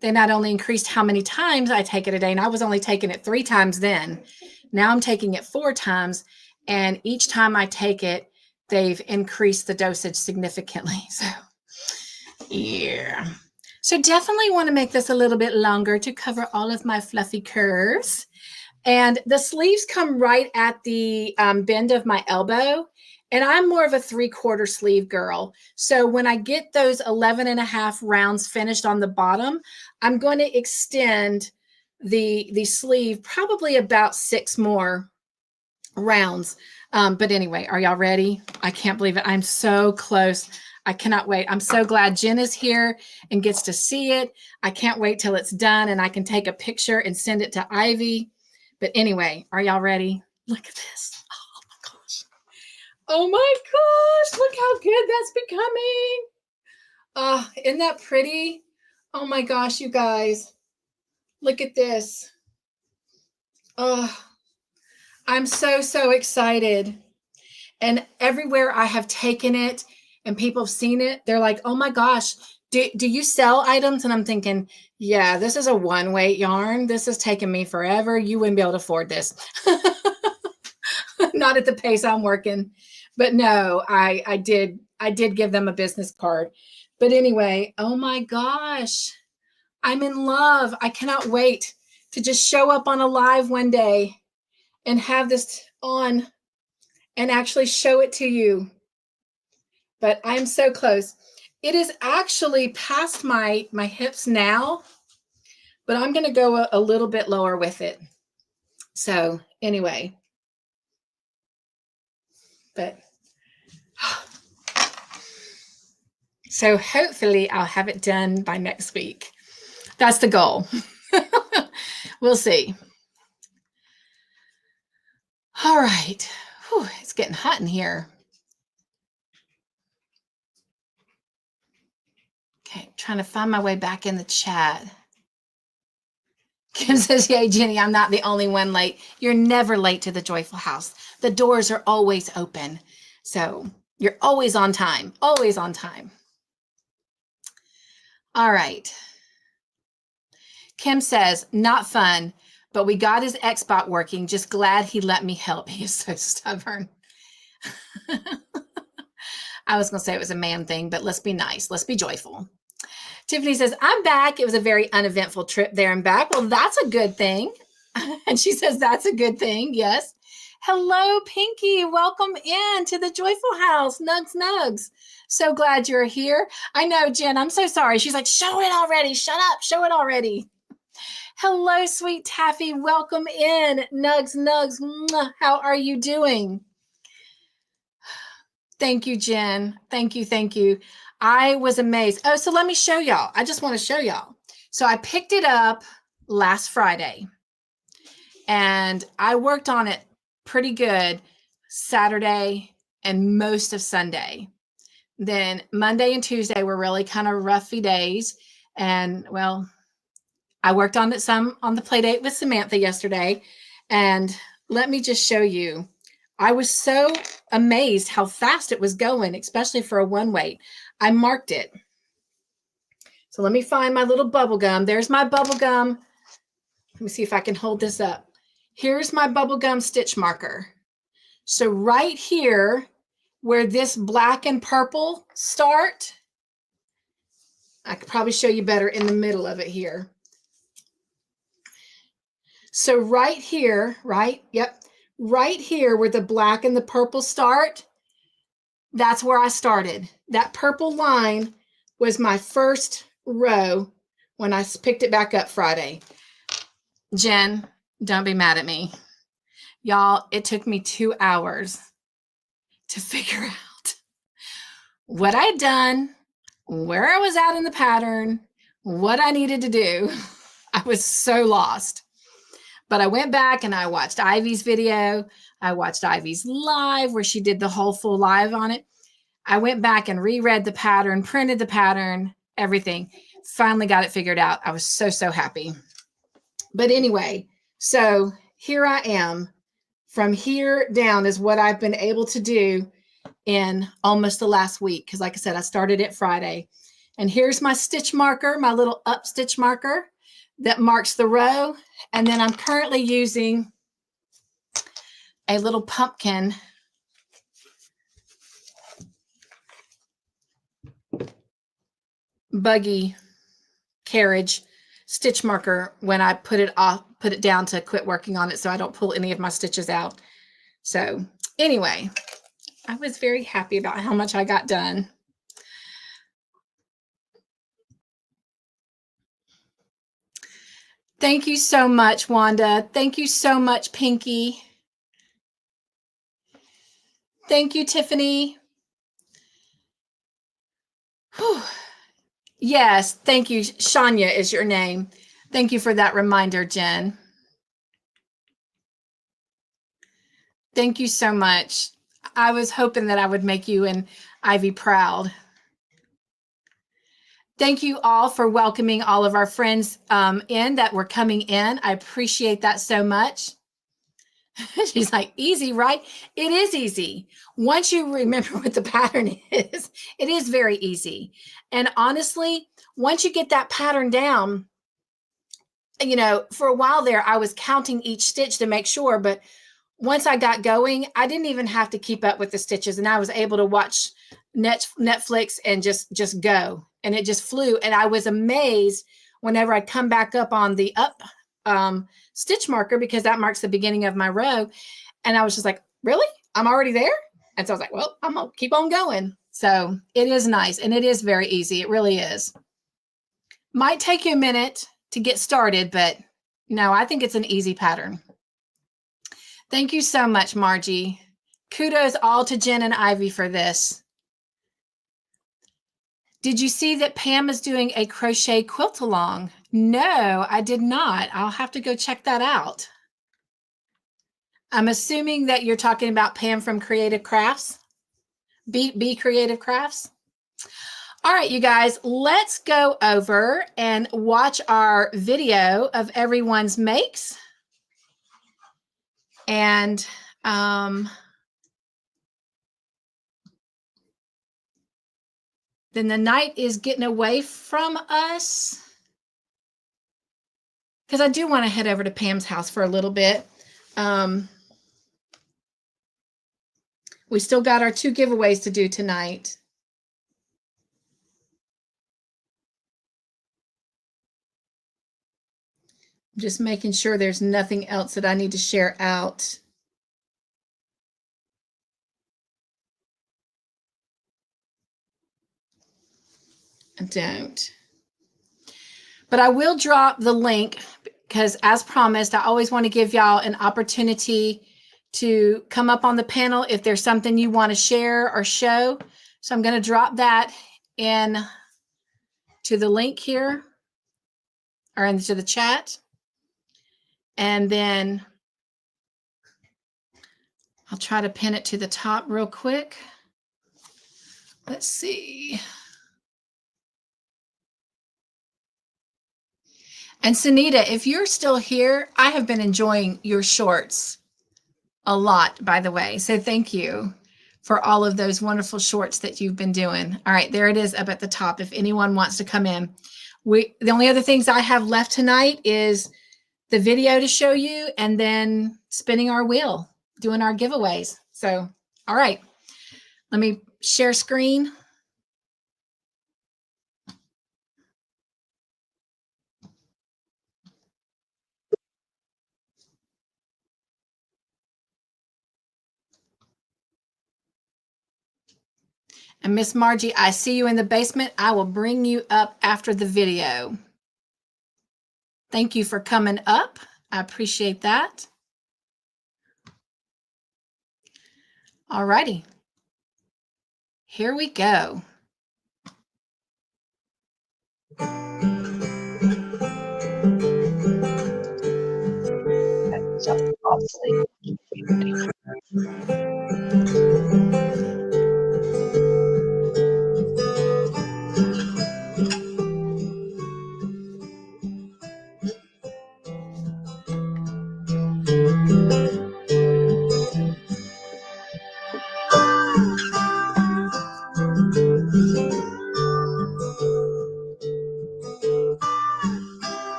they not only increased how many times I take it a day, and I was only taking it 3 times then. Now I'm taking it 4 times, and each time I take it, they've increased the dosage significantly. So, yeah. So definitely want to make this a little bit longer to cover all of my fluffy curves. And the sleeves come right at the bend of my elbow. And I'm more of a 3/4 sleeve girl. So when I get those 11.5 rounds finished on the bottom, I'm going to extend the sleeve probably about 6 more rounds. But anyway, are y'all ready? I can't believe it. I'm so close. I cannot wait. I'm so glad Jen is here and gets to see it. I can't wait till it's done and I can take a picture and send it to Ivy. But anyway, are y'all ready? Look at this. Oh my gosh. Oh my gosh. Look how good that's becoming. Oh, isn't that pretty? Oh my gosh, you guys. Look at this. Oh, I'm so excited. And everywhere I have taken it and people have seen it, they're like, oh my gosh, do you sell items? And I'm thinking, yeah, this is a 1-weight yarn. This has taken me forever. You wouldn't be able to afford this. Not at the pace I'm working. But no, I did give them a business card. But anyway, oh my gosh, I'm in love. I cannot wait to just show up on a live one day and have this on and actually show it to you. But I'm so close. It is actually past my hips now, but I'm going to go a little bit lower with it. So anyway, but so hopefully I'll have it done by next week. That's the goal. We'll see. All right. Whew, it's getting hot in here. Okay, trying to find my way back in the chat. Kim says, yay, Ginny, I'm not the only one late. You're never late to the Joyful House. The doors are always open. So you're always on time, always on time. All right. Kim says, not fun, but we got his Xbox working. Just glad he let me help. He is so stubborn. I was going to say it was a man thing, but let's be nice. Let's be joyful. Tiffany says, I'm back. It was a very uneventful trip there and back. Well, that's a good thing. And she says, that's a good thing. Yes. Hello, Pinky. Welcome in to the Joyful House. Nugs, nugs. So glad you're here. I know, Jen, I'm so sorry. She's like, show it already. Shut up. Show it already. Hello, sweet Taffy. Welcome in. Nugs, nugs. Mwah. How are you doing? Thank you, Jen. Thank you. Thank you. I was amazed. Oh, so let me show y'all. I just want to show y'all. So I picked it up last Friday and I worked on it pretty good Saturday and most of Sunday. Then Monday and Tuesday were really kind of roughy days. And well, I worked on it some on the play date with Samantha yesterday. And let me just show you. I was so amazed how fast it was going, especially for a 1-weight. I marked it. So let me find my little bubble gum. There's my bubble gum. Let me see if I can hold this up. Here's my bubble gum stitch marker. So right here, where this black and purple start, I could probably show you better in the middle of it here. So right here, right? Yep. Right here where the black and the purple start, that's where I started. That purple line was my first row when I picked it back up Friday. Jen, don't be mad at me. Y'all, it took me 2 hours to figure out what I'd done, where I was at in the pattern, what I needed to do. I was so lost. But I went back and I watched Ivy's video. I watched Ivy's live where she did the whole full live on it. I went back and reread the pattern, printed the pattern, everything. Finally got it figured out. I was so happy. But anyway, so here I am. From here down is what I've been able to do in almost the last week. Because like I said, I started it Friday. And here's my stitch marker, my little up stitch marker that marks the row. And then I'm currently using a little pumpkin buggy carriage stitch marker when I put it down to quit working on it so I don't pull any of my stitches out. So anyway, I was very happy about how much I got done. Thank you so much, Wanda. Thank you so much, Pinky. Thank you, Tiffany. Whew. Yes, thank you. Shania is your name. Thank you for that reminder, Jen. Thank you so much. I was hoping that I would make you and Ivy proud. Thank you all for welcoming all of our friends in that were coming in. I appreciate that so much. She's like, easy, right? It is easy. Once you remember what the pattern is, it is very easy. And honestly, once you get that pattern down, you know, for a while there, I was counting each stitch to make sure, but once I got going, I didn't even have to keep up with the stitches, and I was able to watch Netflix and just go, and it just flew. And I was amazed whenever I come back up on the up stitch marker, because that marks the beginning of my row. And I was just like, really? I'm already there? And so I was like, well, I'm gonna keep on going. So it is nice, and it is very easy. It really is. Might take you a minute to get started, but no, I think it's an easy pattern. Thank you so much, Margie. Kudos all to Jen and Ivy for this. Did you see that Pam is doing a crochet quilt along? No, I did not. I'll have to go check that out. I'm assuming that you're talking about Pam from Creative Crafts, B Creative Crafts. All right, you guys, let's go over and watch our video of everyone's makes. And then the night is getting away from us, because I do want to head over to Pam's house for a little bit. We still got our 2 giveaways to do tonight. I'm just making sure there's nothing else that I need to share out. I don't. But I will drop the link, because as promised, I always want to give y'all an opportunity to come up on the panel if there's something you want to share or show. So I'm going to drop that in to the link here, or into the chat. And then I'll try to pin it to the top real quick. Let's see. And Sunita, if you're still here, I have been enjoying your shorts a lot, by the way. So thank you for all of those wonderful shorts that you've been doing. All right, there it is up at the top if anyone wants to come in. The only other things I have left tonight is the video to show you, and then spinning our wheel, doing our giveaways. So, all right, let me share screen. And Miss Margie, I see you in the basement. I will bring you up after the video. Thank you for coming up. I appreciate that. All righty. Here we go.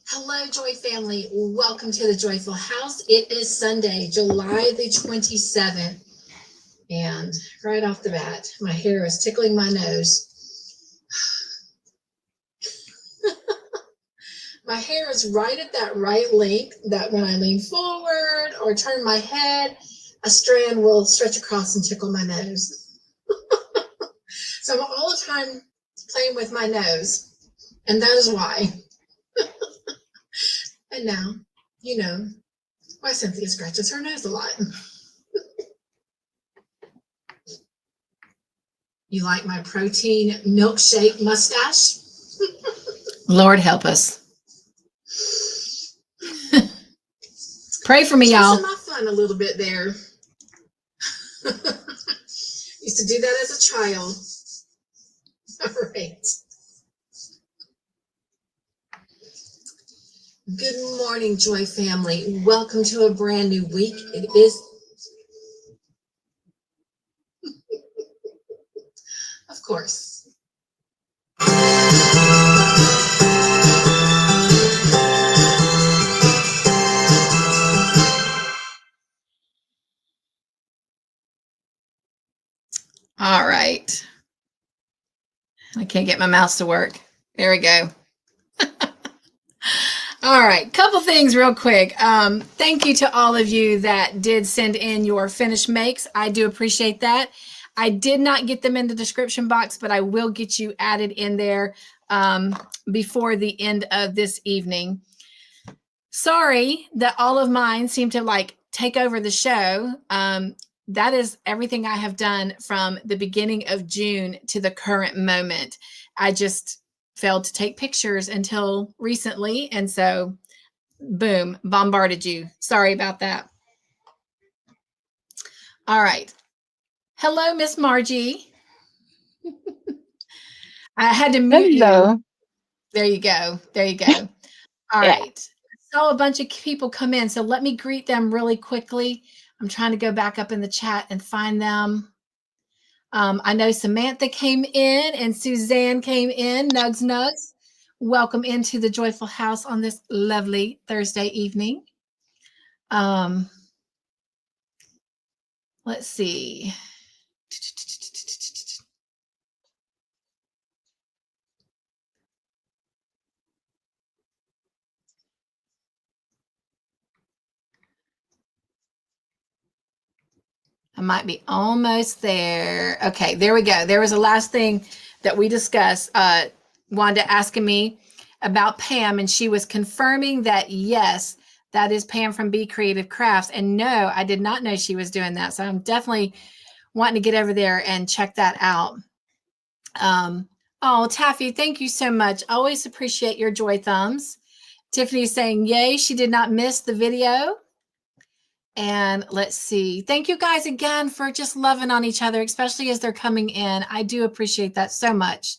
Hello, Joy family. Welcome to the Joyful House. It is Sunday, July the 27th. And right off the bat, my hair is tickling my nose. My hair is right at that right length that when I lean forward or turn my head, a strand will stretch across and tickle my nose. So I'm all the time playing with my nose, and that is why. And now, you know why Cynthia scratches her nose a lot. You like my protein milkshake mustache? Lord help us. Pray for me, y'all. My fun a little bit there. Used to do that as a child. All right. Good morning, Joy family. Welcome to a brand new week. It is, of course. All right. I can't get my mouse to work. There we go. All right, couple things real quick. Thank you to all of you that did send in your finished makes. I do appreciate that. I did not get them in the description box, but I will get you added in there before the end of this evening. Sorry that all of mine seem to like take over the show. That is everything I have done from the beginning of June to the current moment. I just failed to take pictures until recently. And so, boom, bombarded you. Sorry about that. All right. Hello, Miss Margie. I had to mute you. There you go. There you go. All right. I saw a bunch of people come in, so let me greet them really quickly. I'm trying to go back up in the chat and find them. I know Samantha came in and Suzanne came in. Nugs. Welcome into the Joyful House on this lovely Thursday evening. Let's see. I might be almost there. Okay, there we go. There was a last thing that we discussed. Wanda asking me about Pam, and she was confirming that, yes, that is Pam from Be Creative Crafts. And no, I did not know she was doing that. So I'm definitely wanting to get over there and check that out. Oh, Taffy, thank you so much. Always appreciate your joy thumbs. Tiffany saying, yay, she did not miss the video. And let's see. Thank you guys again for just loving on each other, especially as they're coming in. I do appreciate that so much.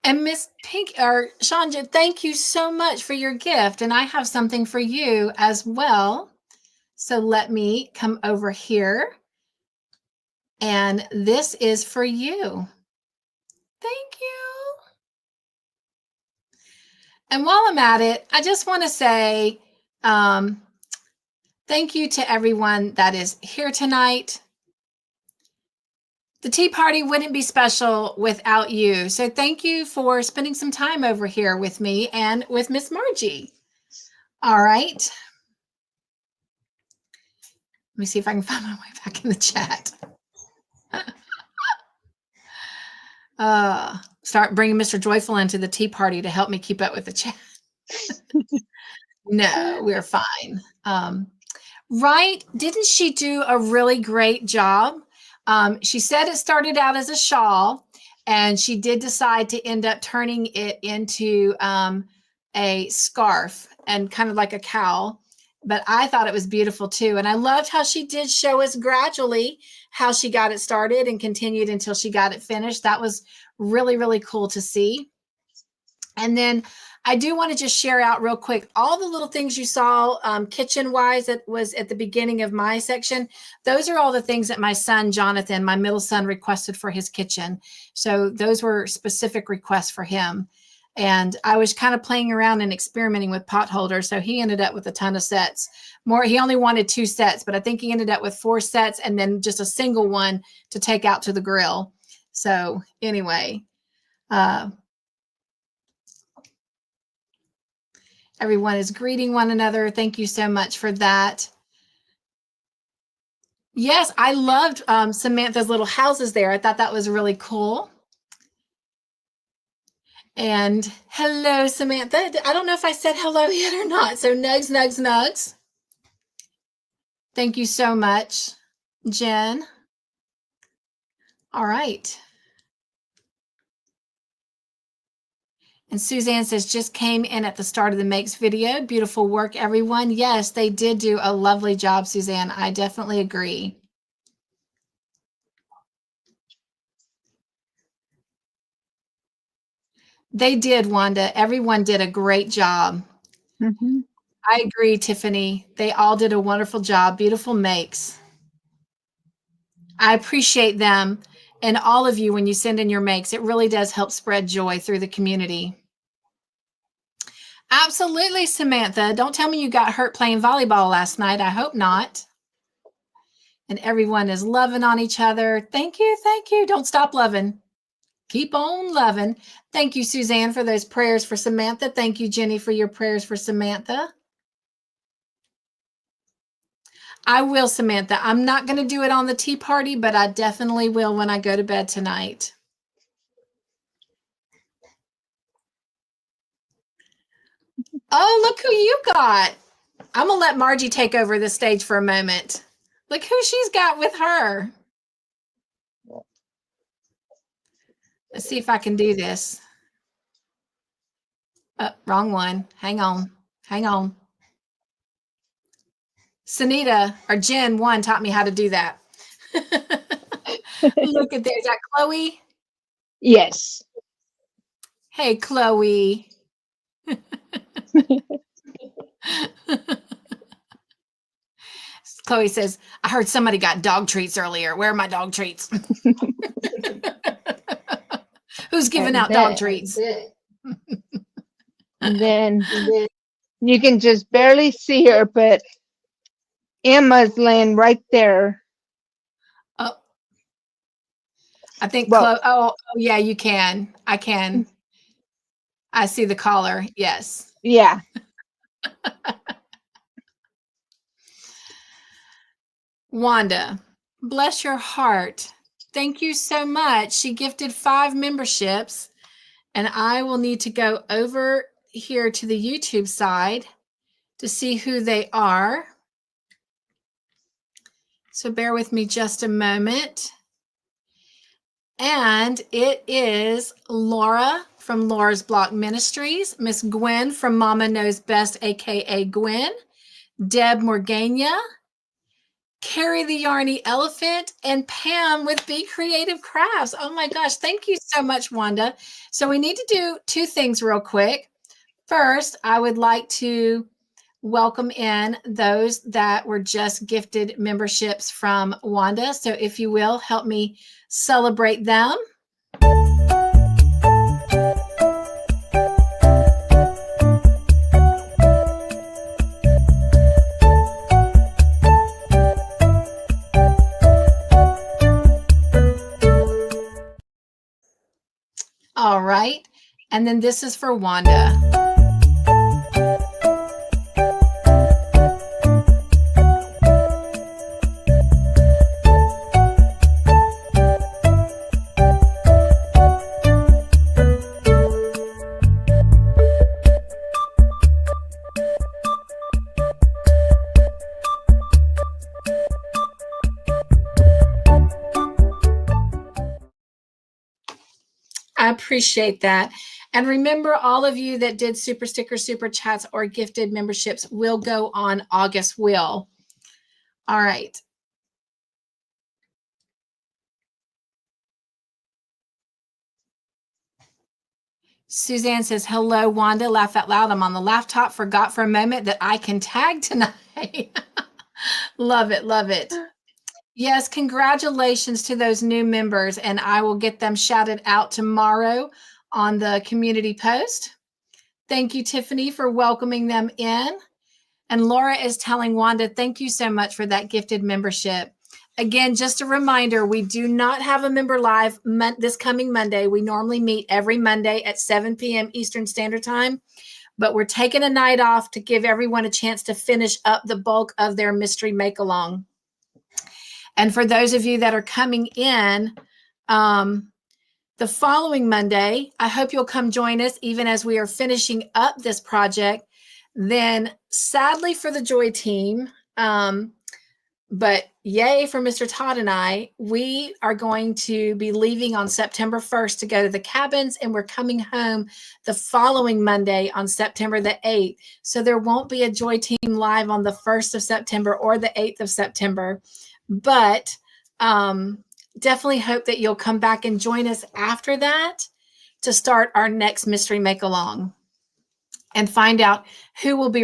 And Miss Pink or Sonja, thank you so much for your gift. And I have something for you as well. So let me come over here. And this is for you. Thank you. And while I'm at it, I just want to say thank you to everyone that is here tonight. The tea party wouldn't be special without you. So thank you for spending some time over here with me and with Miss Margie. All right. Let me see if I can find my way back in the chat. Start bringing Mr. Joyful into the tea party to help me keep up with the chat. No, we're fine. Right? Didn't she do a really great job? She said it started out as a shawl, and she did decide to end up turning it into a scarf and kind of like a cowl. But I thought it was beautiful too. And I loved how she did show us gradually how she got it started and continued until she got it finished. That was really, really cool to see. And then I do want to just share out real quick all the little things you saw kitchen wise that was at the beginning of my section. Those are all the things that my son Jonathan, my middle son, requested for his kitchen. So those were specific requests for him. And I was kind of playing around and experimenting with pot holders. So he ended up with a ton of sets. He only wanted 2 sets, but I think he ended up with 4 sets and then just a single one to take out to the grill. So anyway, everyone is greeting one another. Thank you so much for that. Yes, I loved Samantha's little houses there. I thought that was really cool. And hello, Samantha. I don't know if I said hello yet or not. So nugs, nugs, nugs. Thank you so much, Jen. All right. And Suzanne says, just came in at the start of the Makes video. Beautiful work, everyone. Yes, they did do a lovely job, Suzanne. I definitely agree. They did, Wanda. Everyone did a great job. Mm-hmm. I agree, Tiffany. They all did a wonderful job. Beautiful makes. I appreciate them and all of you when you send in your makes. It really does help spread joy through the community. Absolutely, Samantha. Don't tell me you got hurt playing volleyball last night. I hope not. And everyone is loving on each other. Thank you. Thank you. Don't stop loving. Keep on loving. Thank you, Suzanne, for those prayers for Samantha. Thank you, Jenny, for your prayers for Samantha. I will, Samantha. I'm not going to do it on the tea party, but I definitely will when I go to bed tonight. Oh, look who you got. I'm going to let Margie take over the stage for a moment. Look who she's got with her. Let's see if I can do this. Wrong one. Hang on. Hang on. Sunita or Jen 1 taught me how to do that. Look at there. Is that Chloe? Yes. Hey, Chloe. Chloe says, I heard somebody got dog treats earlier. Where are my dog treats? Who's giving out dog treats? And then you can just barely see her, but Emma's laying right there. Oh, I think Well, oh, yeah, you can. I can. I see the collar. Yes. yeah. Wanda, bless your heart. Thank you so much. She gifted 5 memberships, and I will need to go over here to the YouTube side to see who they are. So bear with me just a moment. And it is Laura from Laura's Block Ministries, Miss Gwen from Mama Knows Best, aka Gwen, Deb Morgana, Carrie the Yarny Elephant, and Pam with Be Creative Crafts. Oh my gosh, thank you so much, Wanda. So we need to do 2 things real quick. First, I would like to welcome in those that were just gifted memberships from Wanda. So if you will, help me celebrate them. All right. And then this is for Wanda. I appreciate that. And remember, all of you that did super stickers, super chats, or gifted memberships will go on August Will. All right. Suzanne says, hello, Wanda. Laugh out loud. I'm on the laptop. Forgot for a moment that I can tag tonight. Love it. Love it. Yes, congratulations to those new members, and I will get them shouted out tomorrow on the community post. Thank you, Tiffany, for welcoming them in. And Laura is telling Wanda, thank you so much for that gifted membership. Again, just a reminder, we do not have a member live this coming Monday. We normally meet every Monday at 7 p.m. Eastern Standard Time, but we're taking a night off to give everyone a chance to finish up the bulk of their mystery make-along. And for those of you that are coming in, the following Monday, I hope you'll come join us even as we are finishing up this project. Then sadly for the Joy team, but yay for Mr. Todd and I, we are going to be leaving on September 1st to go to the cabins, and we're coming home the following Monday on September the 8th. So there won't be a Joy team live on the 1st of September or the 8th of September, but definitely hope that you'll come back and join us after that to start our next mystery make-along and find out who will be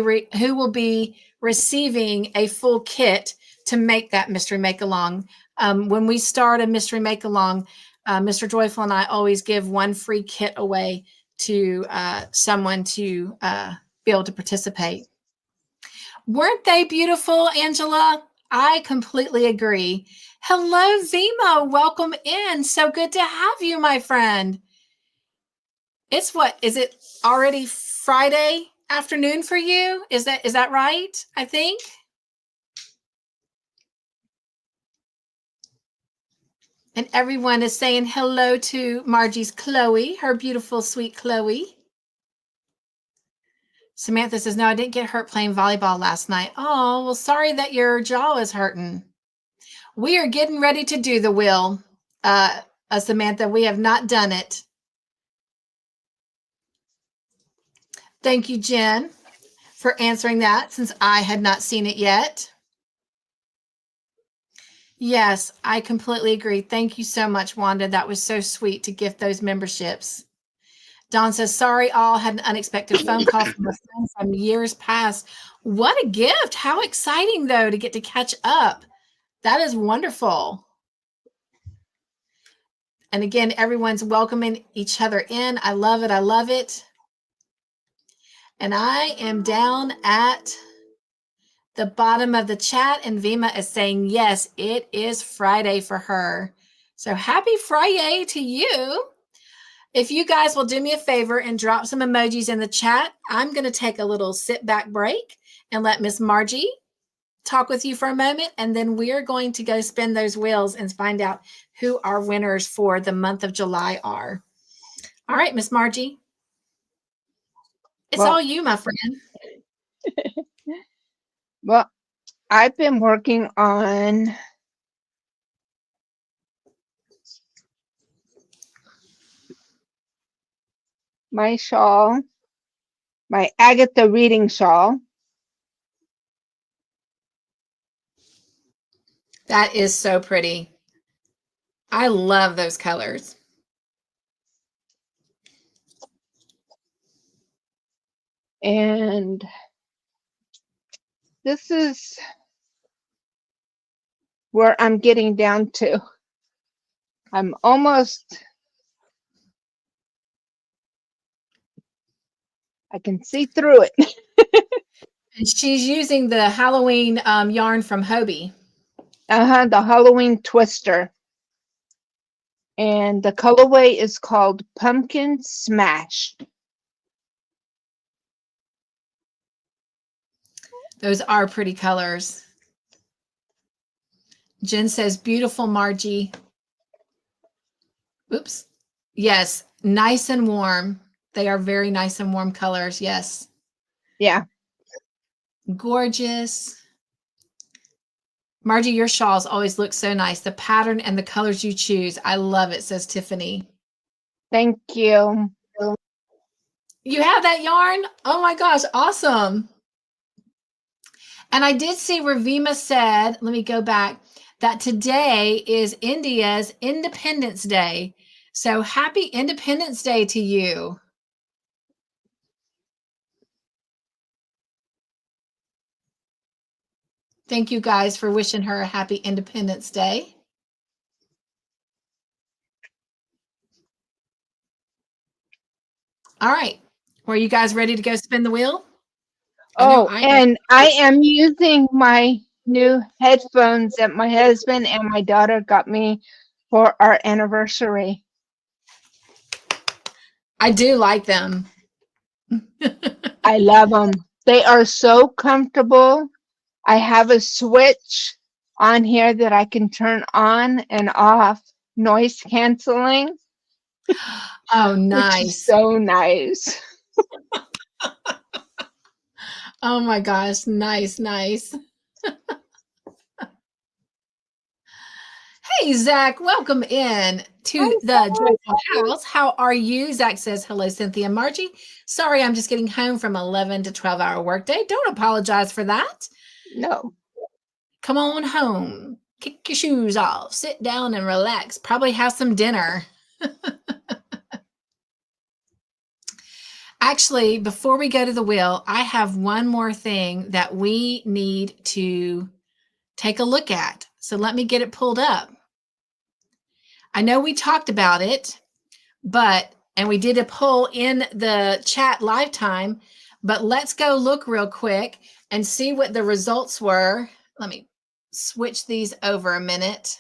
receiving a full kit to make that mystery make-along. When we start a mystery make-along, Mr. Joyful and I always give one free kit away to someone to be able to participate. Weren't they beautiful, Angela? I completely agree. Hello, Vima. Welcome in. So good to have you, my friend. It's what? Is it already Friday afternoon for you? Is that right? I think. And everyone is saying hello to Margie's Chloe, her beautiful, sweet Chloe. Samantha says, no, I didn't get hurt playing volleyball last night. Oh, well, sorry that your jaw is hurting. We are getting ready to do the wheel, Samantha. We have not done it. Thank you, Jen, for answering that since I had not seen it yet. Yes, I completely agree. Thank you so much, Wanda. That was so sweet to gift those memberships. Dawn says, sorry, all had an unexpected phone call from a friend from years past. What a gift. How exciting, though, to get to catch up. That is wonderful. And again, everyone's welcoming each other in. I love it. I love it. And I am down at the bottom of the chat, and Vima is saying, yes, it is Friday for her. So happy Friday to you. If you guys will do me a favor and drop some emojis in the chat, I'm going to take a little sit back break and let Miss Margie talk with you for a moment. And then we are going to go spin those wheels and find out who our winners for the month of July are. All right, Miss Margie. It's all you, my friend. Well, I've been working on my shawl, my Agatha reading shawl. That is so pretty. I love those colors. And this is where I'm getting down to. I'm almost, I can see through it. And she's using the Halloween yarn from Hobie. The Halloween twister. And the colorway is called Pumpkin Smash. Those are pretty colors. Jen says, beautiful, Margie. Oops. Yes, nice and warm. They are very nice and warm colors. Yes. Yeah. Gorgeous. Margie, your shawls always look so nice. The pattern and the colors you choose. I love it, says Tiffany. Thank you. You have that yarn? Oh my gosh, awesome. And I did see where Vima said, let me go back, that today is India's Independence Day. So happy Independence Day to you. Thank you guys for wishing her a happy Independence Day. All right. Were you guys ready to go spin the wheel? I know Oh, I am. and I am using my new headphones that my husband and my daughter got me for our anniversary. I do like them. I love them. They are so comfortable. I have a switch on here that I can turn on and off noise canceling, Oh, which is nice. so nice. Oh my gosh. Nice, nice. Hey, Zach, welcome in to I'm the sorry. Joyful House. How are you? Zach says, hello, Cynthia and Margie. Sorry, I'm just getting home from 11 to 12-hour workday. Don't apologize for that. No. Come on home. Kick your shoes off. Sit down and relax. Probably have some dinner. Actually, before we go to the wheel, I have one more thing that we need to take a look at. So let me get it pulled up. I know we talked about it, and we did a poll in the chat live time, but let's go look real quick and see what the results were. Let me switch these over a minute.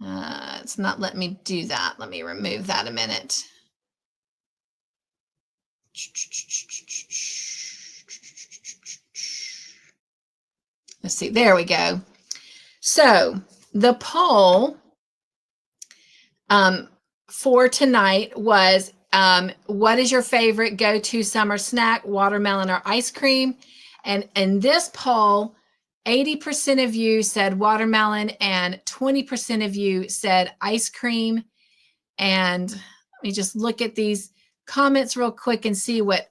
It's not letting me do that. Let me remove that a minute. Let's see. There we go. So the poll for tonight was, what is your favorite go-to summer snack, watermelon or ice cream? And in this poll, 80% of you said watermelon and 20% of you said ice cream. And let me just look at these comments real quick and see what.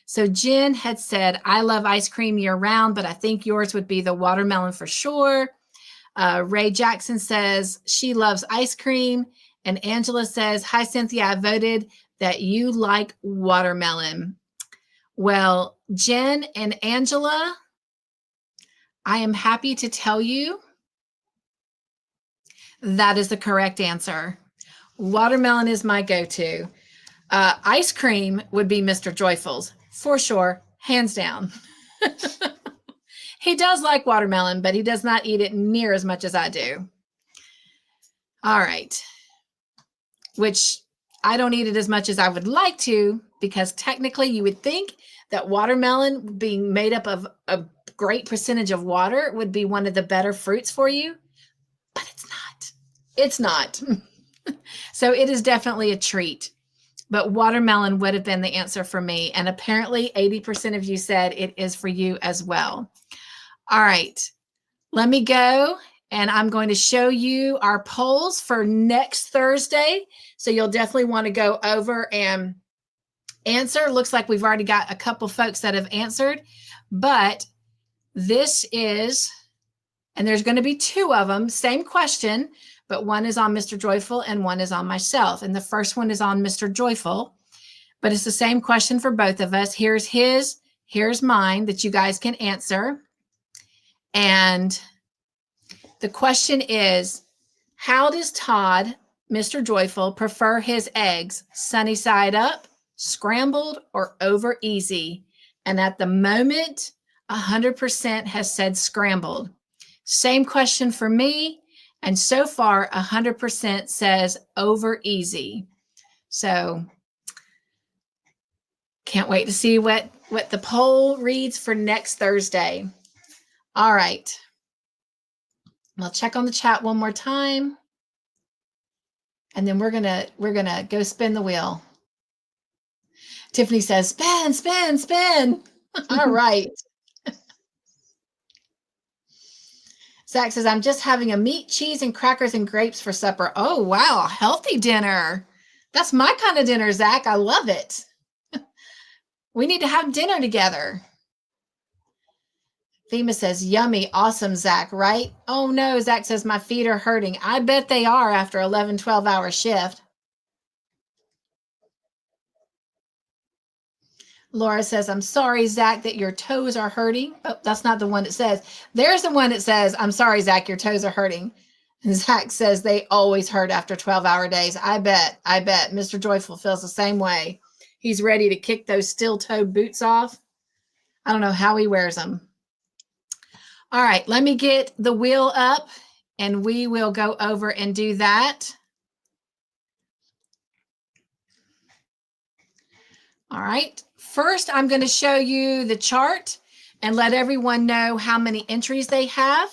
So Jen had said, I love ice cream year round, but I think yours would be the watermelon for sure. Ray Jackson says she loves ice cream. And Angela says, hi, Cynthia, I voted that you like watermelon. Well, Jen and Angela, I am happy to tell you that is the correct answer. Watermelon is my go-to. Ice cream would be Mr. Joyful's for sure, hands down. He does like watermelon, but he does not eat it near as much as I do. All right. Which I don't eat it as much as I would like to, because technically you would think that watermelon being made up of a great percentage of water would be one of the better fruits for you, but it's not. It's not. So it is definitely a treat, but watermelon would have been the answer for me. And apparently 80% of you said it is for you as well. All right, let me go. And I'm going to show you our polls for next Thursday. So you'll definitely want to go over and answer. Looks like we've already got a couple folks that have answered, but this is, and there's going to be two of them, same question, but one is on Mr. Joyful and one is on myself. And the first one is on Mr. Joyful, but it's the same question for both of us. Here's his, here's mine that you guys can answer. And the question is, how does Todd, Mr. Joyful, prefer his eggs? Sunny side up, scrambled, or over easy? And at the moment, 100% has said scrambled. Same question for me. And so far, 100% says over easy. So can't wait to see what the poll reads for next Thursday. All right. I'll check on the chat one more time. And then we're gonna go spin the wheel. Tiffany says, spin, spin, spin. All right. Zach says, I'm just having a meat, cheese, and crackers and grapes for supper. Oh, wow. Healthy dinner. That's my kind of dinner, Zach. I love it. We need to have dinner together. Fema says, yummy, awesome, Zach, right? Oh, no, Zach says, my feet are hurting. I bet they are after 11, 12-hour shift. Laura says, I'm sorry, Zach, that your toes are hurting. Oh, that's not the one that says. There's the one that says, I'm sorry, Zach, your toes are hurting. And Zach says they always hurt after 12-hour days. I bet. Mr. Joyful feels the same way. He's ready to kick those steel-toed boots off. I don't know how he wears them. All right, let me get the wheel up and we will go over and do that. All right, first I'm going to show you the chart and let everyone know how many entries they have.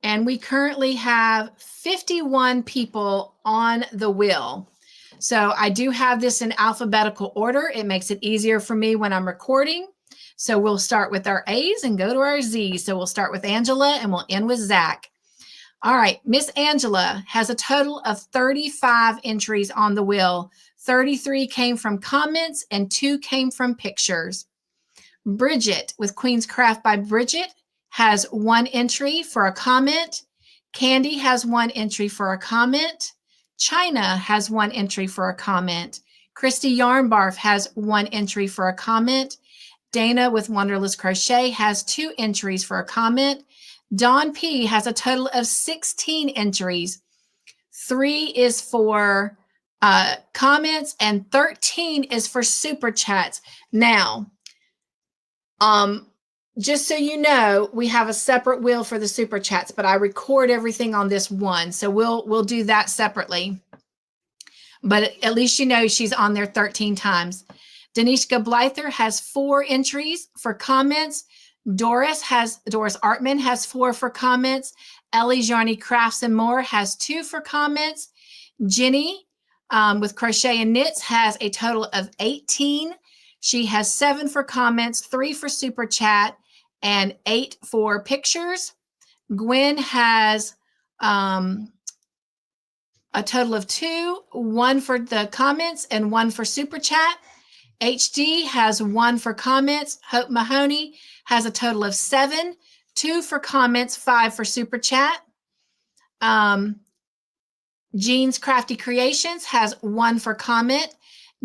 And we currently have 51 people on the wheel. So I do have this in alphabetical order. It makes it easier for me when I'm recording. So we'll start with our A's and go to our Z's. So we'll start with Angela and we'll end with Zach. All right, Miss Angela has a total of 35 entries on the wheel. 33 came from comments and 2 came from pictures. Bridget with Queen's Craft by Bridget has 1 entry for a comment. Candy has 1 entry for a comment. China has 1 entry for a comment. Christy Yarnbarf has 1 entry for a comment. Dana with Wonderless Crochet has 2 entries for a comment. Dawn P has a total of 16 entries. 3 is for comments and 13 is for super chats. Now, just so you know, we have a separate wheel for the super chats, but I record everything on this one. So we'll do that separately. But at least you know she's on there 13 times. Danishka Blyther has 4 entries for comments. Doris Artman has 4 for comments. Ellie Jarni Crafts and More has 2 for comments. Ginny with Crochet and Knits has a total of 18. She has 7 for comments, 3 for super chat, and 8 for pictures. Gwen has a total of 2, 1 for the comments and 1 for super chat. HD has 1 for comments. Hope Mahoney has a total of 7, 2 for comments, 5 for super chat. Jean's Crafty Creations has 1 for comment.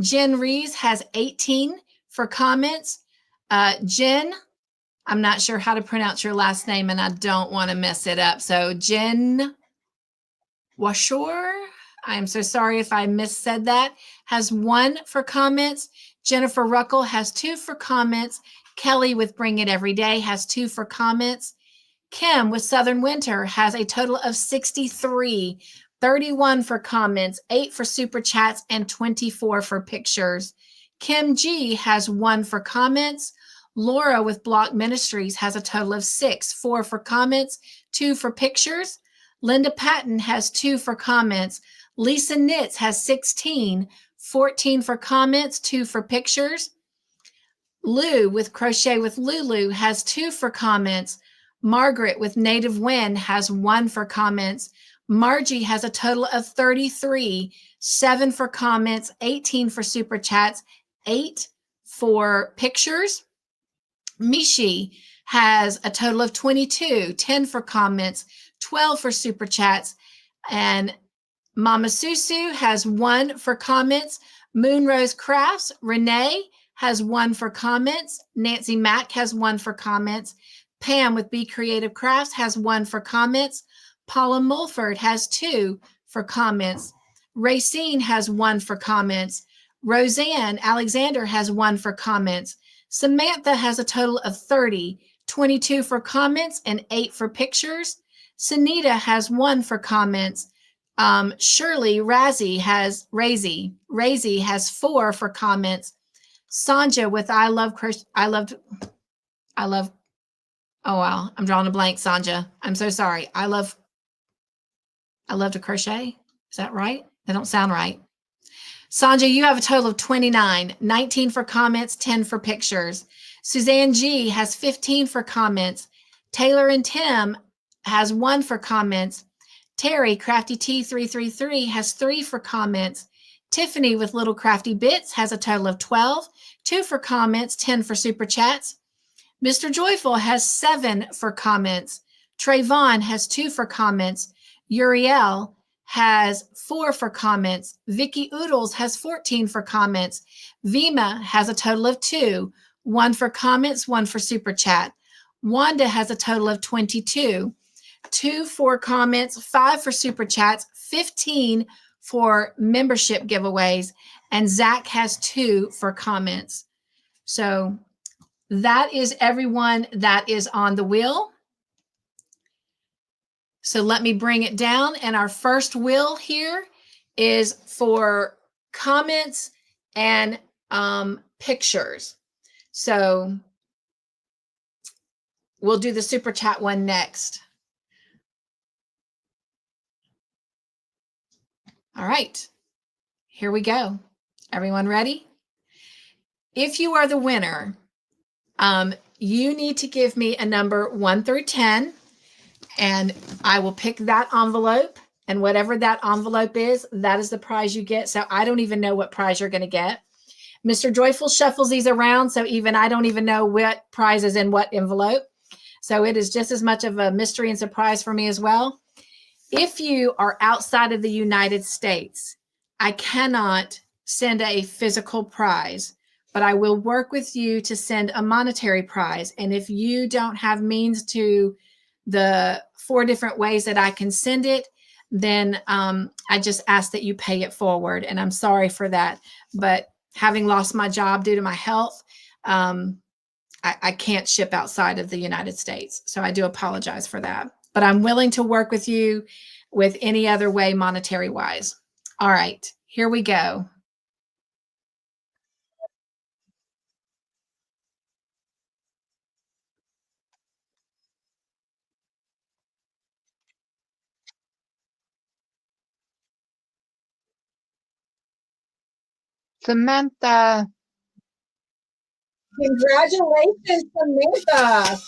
Jen Reeves has 18 for comments. Jen, I'm not sure how to pronounce your last name and I don't want to mess it up. So Jen Washore, I'm so sorry if I missaid that, has 1 for comments. Jennifer Ruckle has 2 for comments. Kelly with Bring It Every Day has 2 for comments. Kim with Southern Winter has a total of 63, 31 for comments, 8 for super chats, and 24 for pictures. Kim G has 1 for comments. Laura with Block Ministries has a total of 6, 4 for comments, 2 for pictures. Linda Patton has 2 for comments. Lisa Knits has 16, 14 for comments, 2 for pictures. Lou with Crochet with Lulu has 2 for comments. Margaret with Native Wind has 1 for comments. Margie has a total of 33, 7 for comments, 18 for super chats, 8 for pictures. Mishi has a total of 22, 10 for comments, 12 for super chats, and Mama Susu has 1 for comments. Moonrose Crafts, Renee has 1 for comments. Nancy Mack has 1 for comments. Pam with Be Creative Crafts has 1 for comments. Paula Mulford has 2 for comments. Racine has 1 for comments. Roseanne Alexander has 1 for comments. Samantha has a total of 30, 22 for comments and 8 for pictures. Sunita has 1 for comments. Shirley Razy has 4 for comments. Sonja with oh wow, I'm drawing a blank, Sonja. I'm so sorry. I love to crochet. Is that right? That don't sound right. Sonja, you have a total of 29, 19 for comments, 10 for pictures. Suzanne G has 15 for comments. Taylor and Tim has 1 for comments. Terry, Crafty T333, has 3 for comments. Tiffany with Little Crafty Bits has a total of 12, 2 for comments, 10 for super chats. Mr. Joyful has 7 for comments. Trayvon has 2 for comments. Uriel has 4 for comments. Vicky Oodles has 14 for comments. Vima has a total of 2, 1 for comments, 1 for super chat. Wanda has a total of 22. 2 for comments, 5 for super chats, 15 for membership giveaways, and Zach has 2 for comments. So that is everyone that is on the wheel. So let me bring it down. And our first wheel here is for comments and pictures. So we'll do the super chat one next. All right, here we go. Everyone ready? If you are the winner, you need to give me a number 1 through 10, and I will pick that envelope, and whatever that envelope is, that is the prize you get. So I don't even know what prize you're going to get. Mr. Joyful shuffles these around, so even I don't even know what prize is in what envelope. So it is just as much of a mystery and surprise for me as well. If you are outside of the United States, I cannot send a physical prize, but I will work with you to send a monetary prize. And if you don't have means to the 4 different ways that I can send it, then I just ask that you pay it forward. And I'm sorry for that. But having lost my job due to my health, I can't ship outside of the United States. So I do apologize for that. But I'm willing to work with you with any other way monetary wise. All right, here we go. Samantha. Congratulations, Samantha.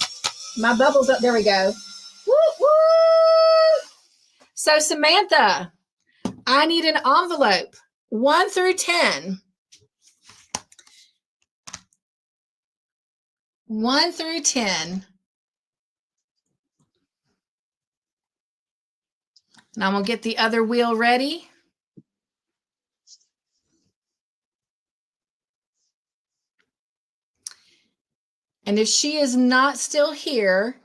My bubble's up. There we go. Woo, woo. So, Samantha, I need an envelope 1 through 10. 1 through 10. And I'm going to get the other wheel ready. And if she is not still here,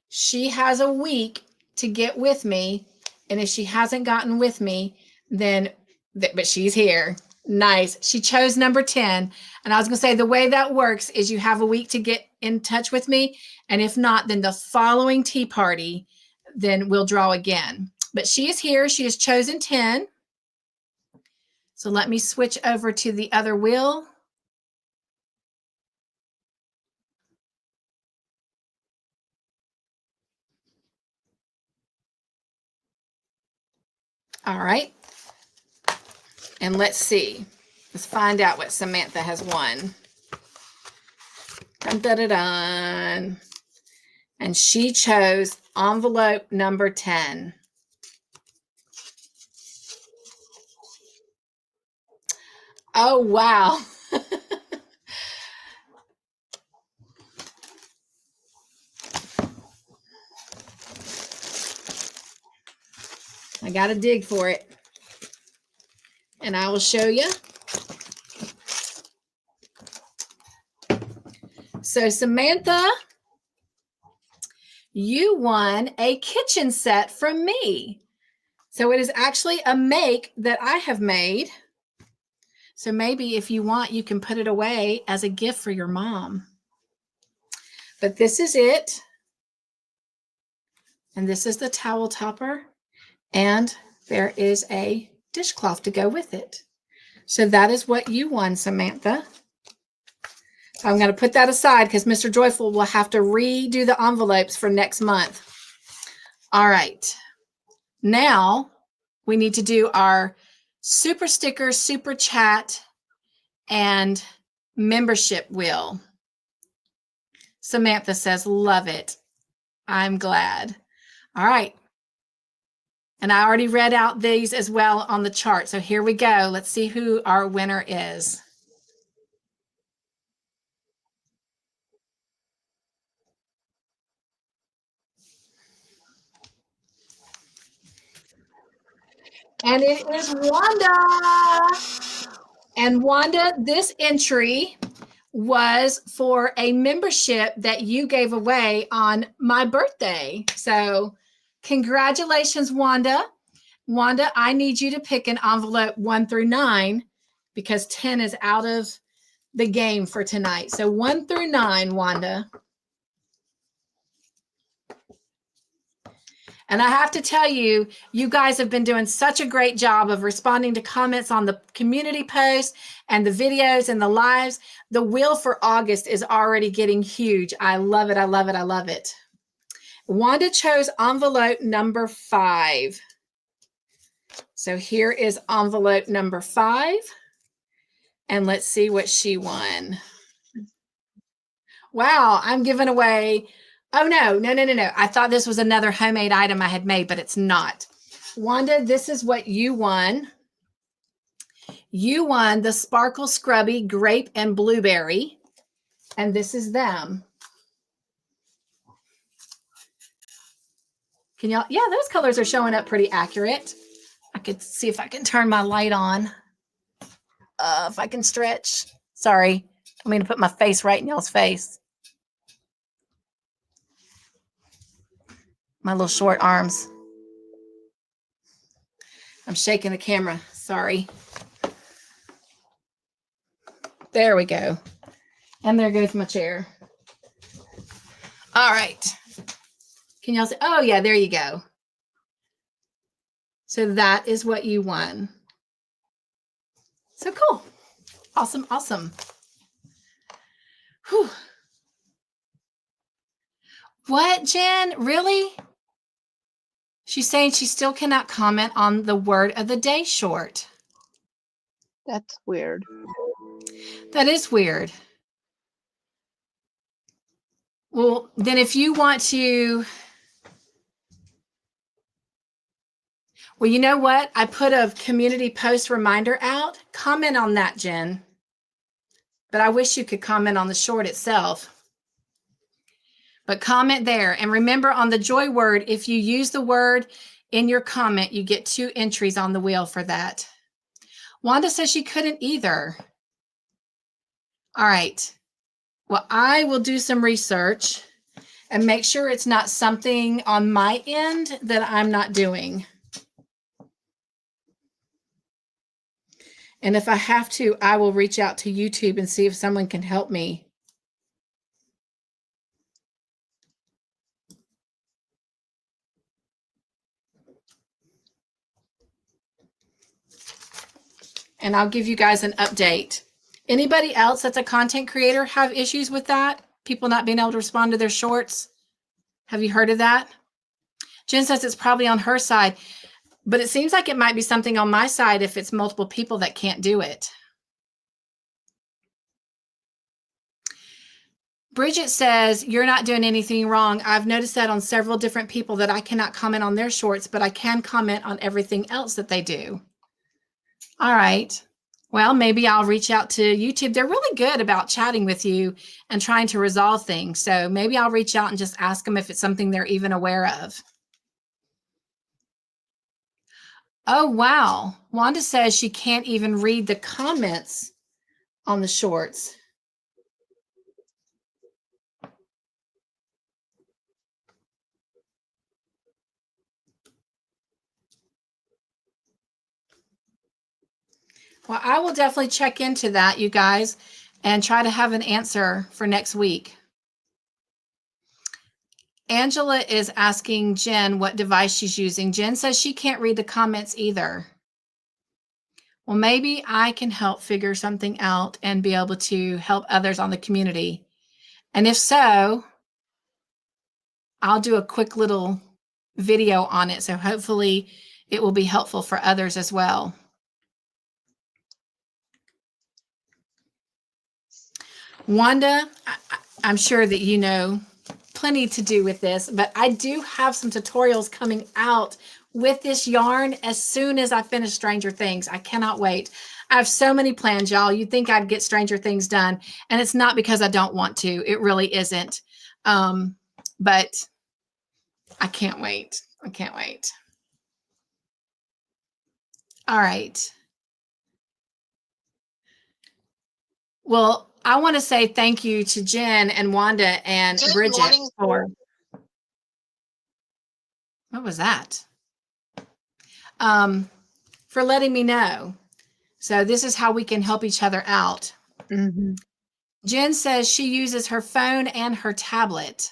she has a week to get with me. And if she hasn't gotten with me, then, but she's here. Nice. She chose number 10. And I was going to say, the way that works is you have a week to get in touch with me. And if not, then the following tea party, then we'll draw again. But she is here. She has chosen 10. So let me switch over to the other wheel. All right. And let's see. Let's find out what Samantha has won. Dun, dun, dun, dun. And she chose envelope number 10. Oh, wow. I got to dig for it. And I will show you. So, Samantha, you won a kitchen set from me. So it is actually a make that I have made. So maybe if you want, you can put it away as a gift for your mom. But this is it. And this is the towel topper. And there is a dishcloth to go with it. So that is what you won, Samantha. So I'm going to put that aside because Mr. Joyful will have to redo the envelopes for next month. All right. Now we need to do our super sticker, super chat, and membership wheel. Samantha says, love it. I'm glad. All right. And I already read out these as well on the chart. So here we go. Let's see who our winner is. And it is Wanda. And Wanda, this entry was for a membership that you gave away on my birthday. So Congratulations, Wanda. Wanda, I need you to pick an envelope 1 through 9 because 10 is out of the game for tonight. So 1 through 9, Wanda. And I have to tell you, you guys have been doing such a great job of responding to comments on the community posts and the videos and the lives. The wheel for August is already getting huge. I love it. I love it. I love it. Wanda chose envelope number 5. So here is envelope number 5. And let's see what she won. Wow, I'm giving away. Oh, no. I thought this was another homemade item I had made, but it's not. Wanda, this is what you won. You won the Sparkle Scrubby Grape and Blueberry. And this is them. Can y'all? Yeah, those colors are showing up pretty accurate. I could see if I can turn my light on. If I can stretch. Sorry. I'm going to put my face right in y'all's face. My little short arms. I'm shaking the camera. Sorry. There we go. And there goes my chair. All right. Can y'all see? Oh, yeah, there you go. So that is what you won. So cool. Awesome, awesome. Whew. What, Jen? Really? She's saying she still cannot comment on the word of the day short. That's weird. That is weird. Well, then if you want to, well, you know what? I put a community post reminder out. Comment on that, Jen. But I wish you could comment on the short itself. But comment there. And remember on the joy word, if you use the word in your comment, you get 2 entries on the wheel for that. Wanda says she couldn't either. All right. Well, I will do some research and make sure it's not something on my end that I'm not doing. And if I have to, I will reach out to YouTube and see if someone can help me. And I'll give you guys an update. Anybody else that's a content creator have issues with that? People not being able to respond to their shorts? Have you heard of that? Jen says it's probably on her side, but it seems like it might be something on my side if it's multiple people that can't do it. Bridget says, you're not doing anything wrong. I've noticed that on several different people that I cannot comment on their shorts, but I can comment on everything else that they do. All right. Well, maybe I'll reach out to YouTube. They're really good about chatting with you and trying to resolve things. So maybe I'll reach out and just ask them if it's something they're even aware of. Oh, wow. Wanda says she can't even read the comments on the shorts. Well, I will definitely check into that, you guys, and try to have an answer for next week. Angela is asking Jen what device she's using. Jen says she can't read the comments either. Well, maybe I can help figure something out and be able to help others on the community. And if so, I'll do a quick little video on it. So hopefully it will be helpful for others as well. Wanda, I'm sure that you know plenty to do with this, but I do have some tutorials coming out with this yarn as soon as I finish Stranger Things. I cannot wait. I have so many plans, y'all. You'd think I'd get Stranger Things done, and it's not because I don't want to. It really isn't. But I can't wait. I can't wait. All right. Well, I want to say thank you to Jen and Wanda and Bridget for. What was that? For letting me know. So this is how we can help each other out. Mm-hmm. Jen says she uses her phone and her tablet.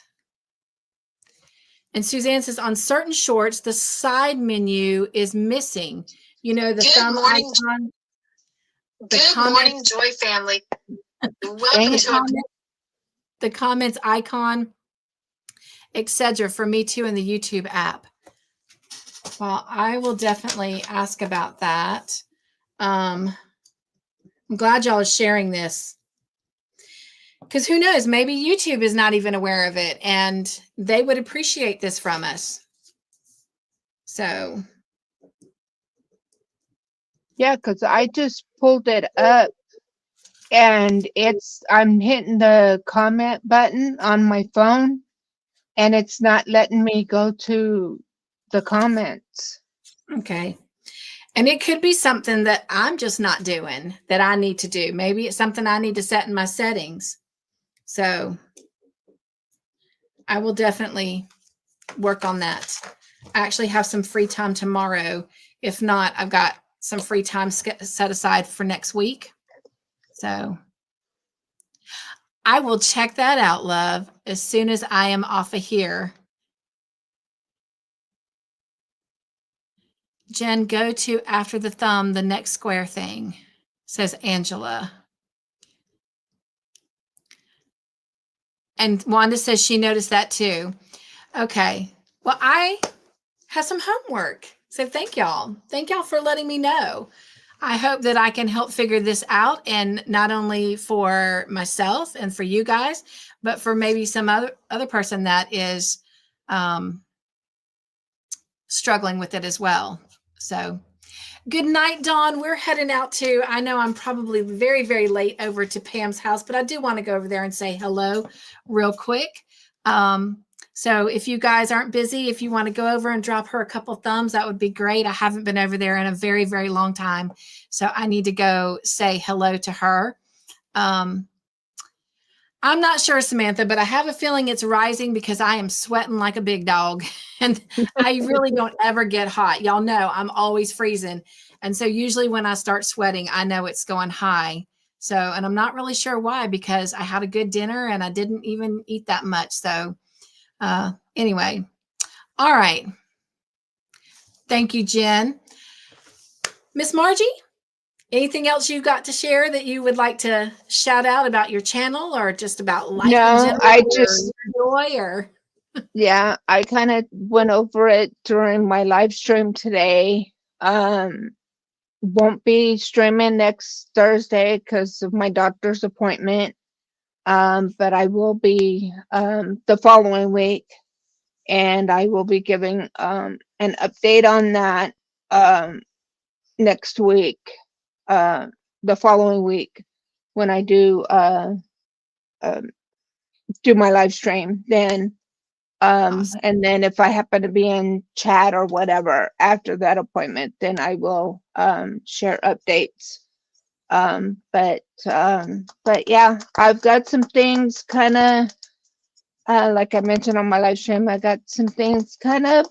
And Suzanne says on certain shorts, the side menu is missing. You know, the thumb icon. Good morning, Joy family. Welcome to the comments icon, etc. for me too in the YouTube app. Well, I will definitely ask about that. I'm glad y'all are sharing this. Because who knows, maybe YouTube is not even aware of it and they would appreciate this from us. So. Yeah, because I just pulled it up and I'm hitting the comment button on my phone and it's not letting me go to the comments. Okay. And it could be something that I'm just not doing that I need to do. Maybe it's something I need to set in my settings. So I will definitely work on that. I actually have some free time tomorrow. If not, I've got some free time set aside for next week. So I will check that out, love, as soon as I am off of here. Jen, go to after the thumb, the next square thing, says Angela. And Wanda says she noticed that too. Okay. Well, I have some homework. So thank y'all. Thank y'all for letting me know. I hope that I can help figure this out, and not only for myself and for you guys, but for maybe some other person that is struggling with it as well. So good night, Dawn. We're heading out to, I know I'm probably very, very late over to Pam's house, but I do want to go over there and say hello real quick. So if you guys aren't busy, if you want to go over and drop her a couple thumbs, that would be great. I haven't been over there in a very, very long time. So I need to go say hello to her. I'm not sure, Samantha, but I have a feeling it's rising because I am sweating like a big dog. And I really don't ever get hot. Y'all know I'm always freezing. And so usually when I start sweating, I know it's going high. So, and I'm not really sure why, because I had a good dinner and I didn't even eat that much. So anyway, all right. Thank you, Jen. Miss Margie, anything else you've got to share that you would like to shout out about your channel or just about life in general? I just joy or yeah, I kind of went over it during my live stream today. Won't be streaming next Thursday because of my doctor's appointment. But I will be the following week, and I will be giving an update on that next week, the following week when I do my live stream. Then awesome. and then if I happen to be in chat or whatever after that appointment, then I will share updates. But yeah, I've got some things kind of like I mentioned on my live stream, I got some things kind of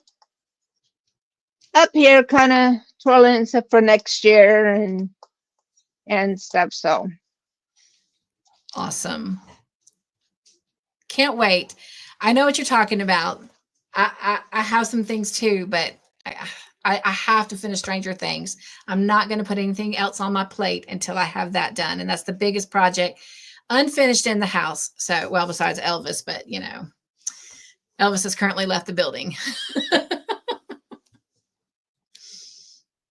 up here, kind of twirling stuff for next year and stuff. So Awesome. Can't wait. I know what you're talking about. I have some things too, but I have to finish Stranger Things. I'm not going to put anything else on my plate until I have that done. And that's the biggest project unfinished in the house. So, well, besides Elvis, but you know, Elvis has currently left the building.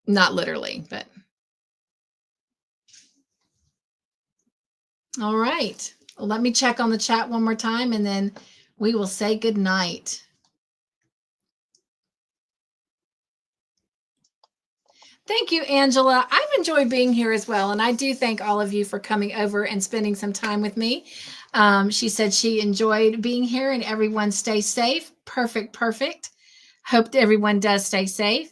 Not literally, but. All right. Well, let me check on the chat one more time and then we will say good night. Thank you, Angela. I've enjoyed being here as well. And I do thank all of you for coming over and spending some time with me. She said she enjoyed being here and everyone stay safe. Perfect. Hope everyone does stay safe.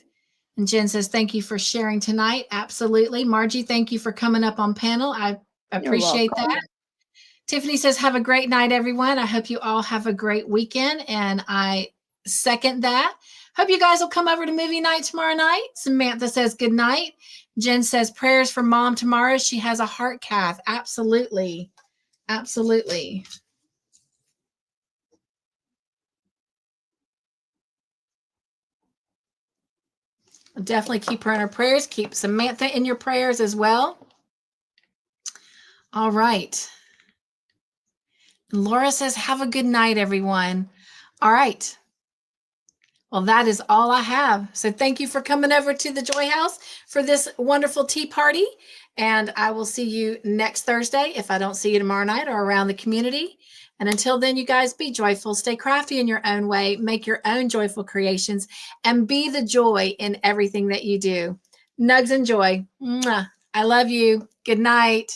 And Jen says, thank you for sharing tonight. Absolutely. Margie, thank you for coming up on panel. I appreciate that. Tiffany says, have a great night, everyone. I hope you all have a great weekend. And I second that. Hope you guys will come over to movie night tomorrow night. Samantha says good night. Jen says prayers for mom tomorrow. She has a heart cath. Absolutely. Absolutely. Definitely keep her in our prayers. Keep Samantha in your prayers as well. All right. Laura says, have a good night, everyone. All right. Well, that is all I have. So thank you for coming over to the Joy House for this wonderful tea party. And I will see you next Thursday if I don't see you tomorrow night or around the community. And until then, you guys be joyful, stay crafty in your own way, make your own joyful creations, and be the joy in everything that you do. Nugs and joy. Mwah. I love you. Good night.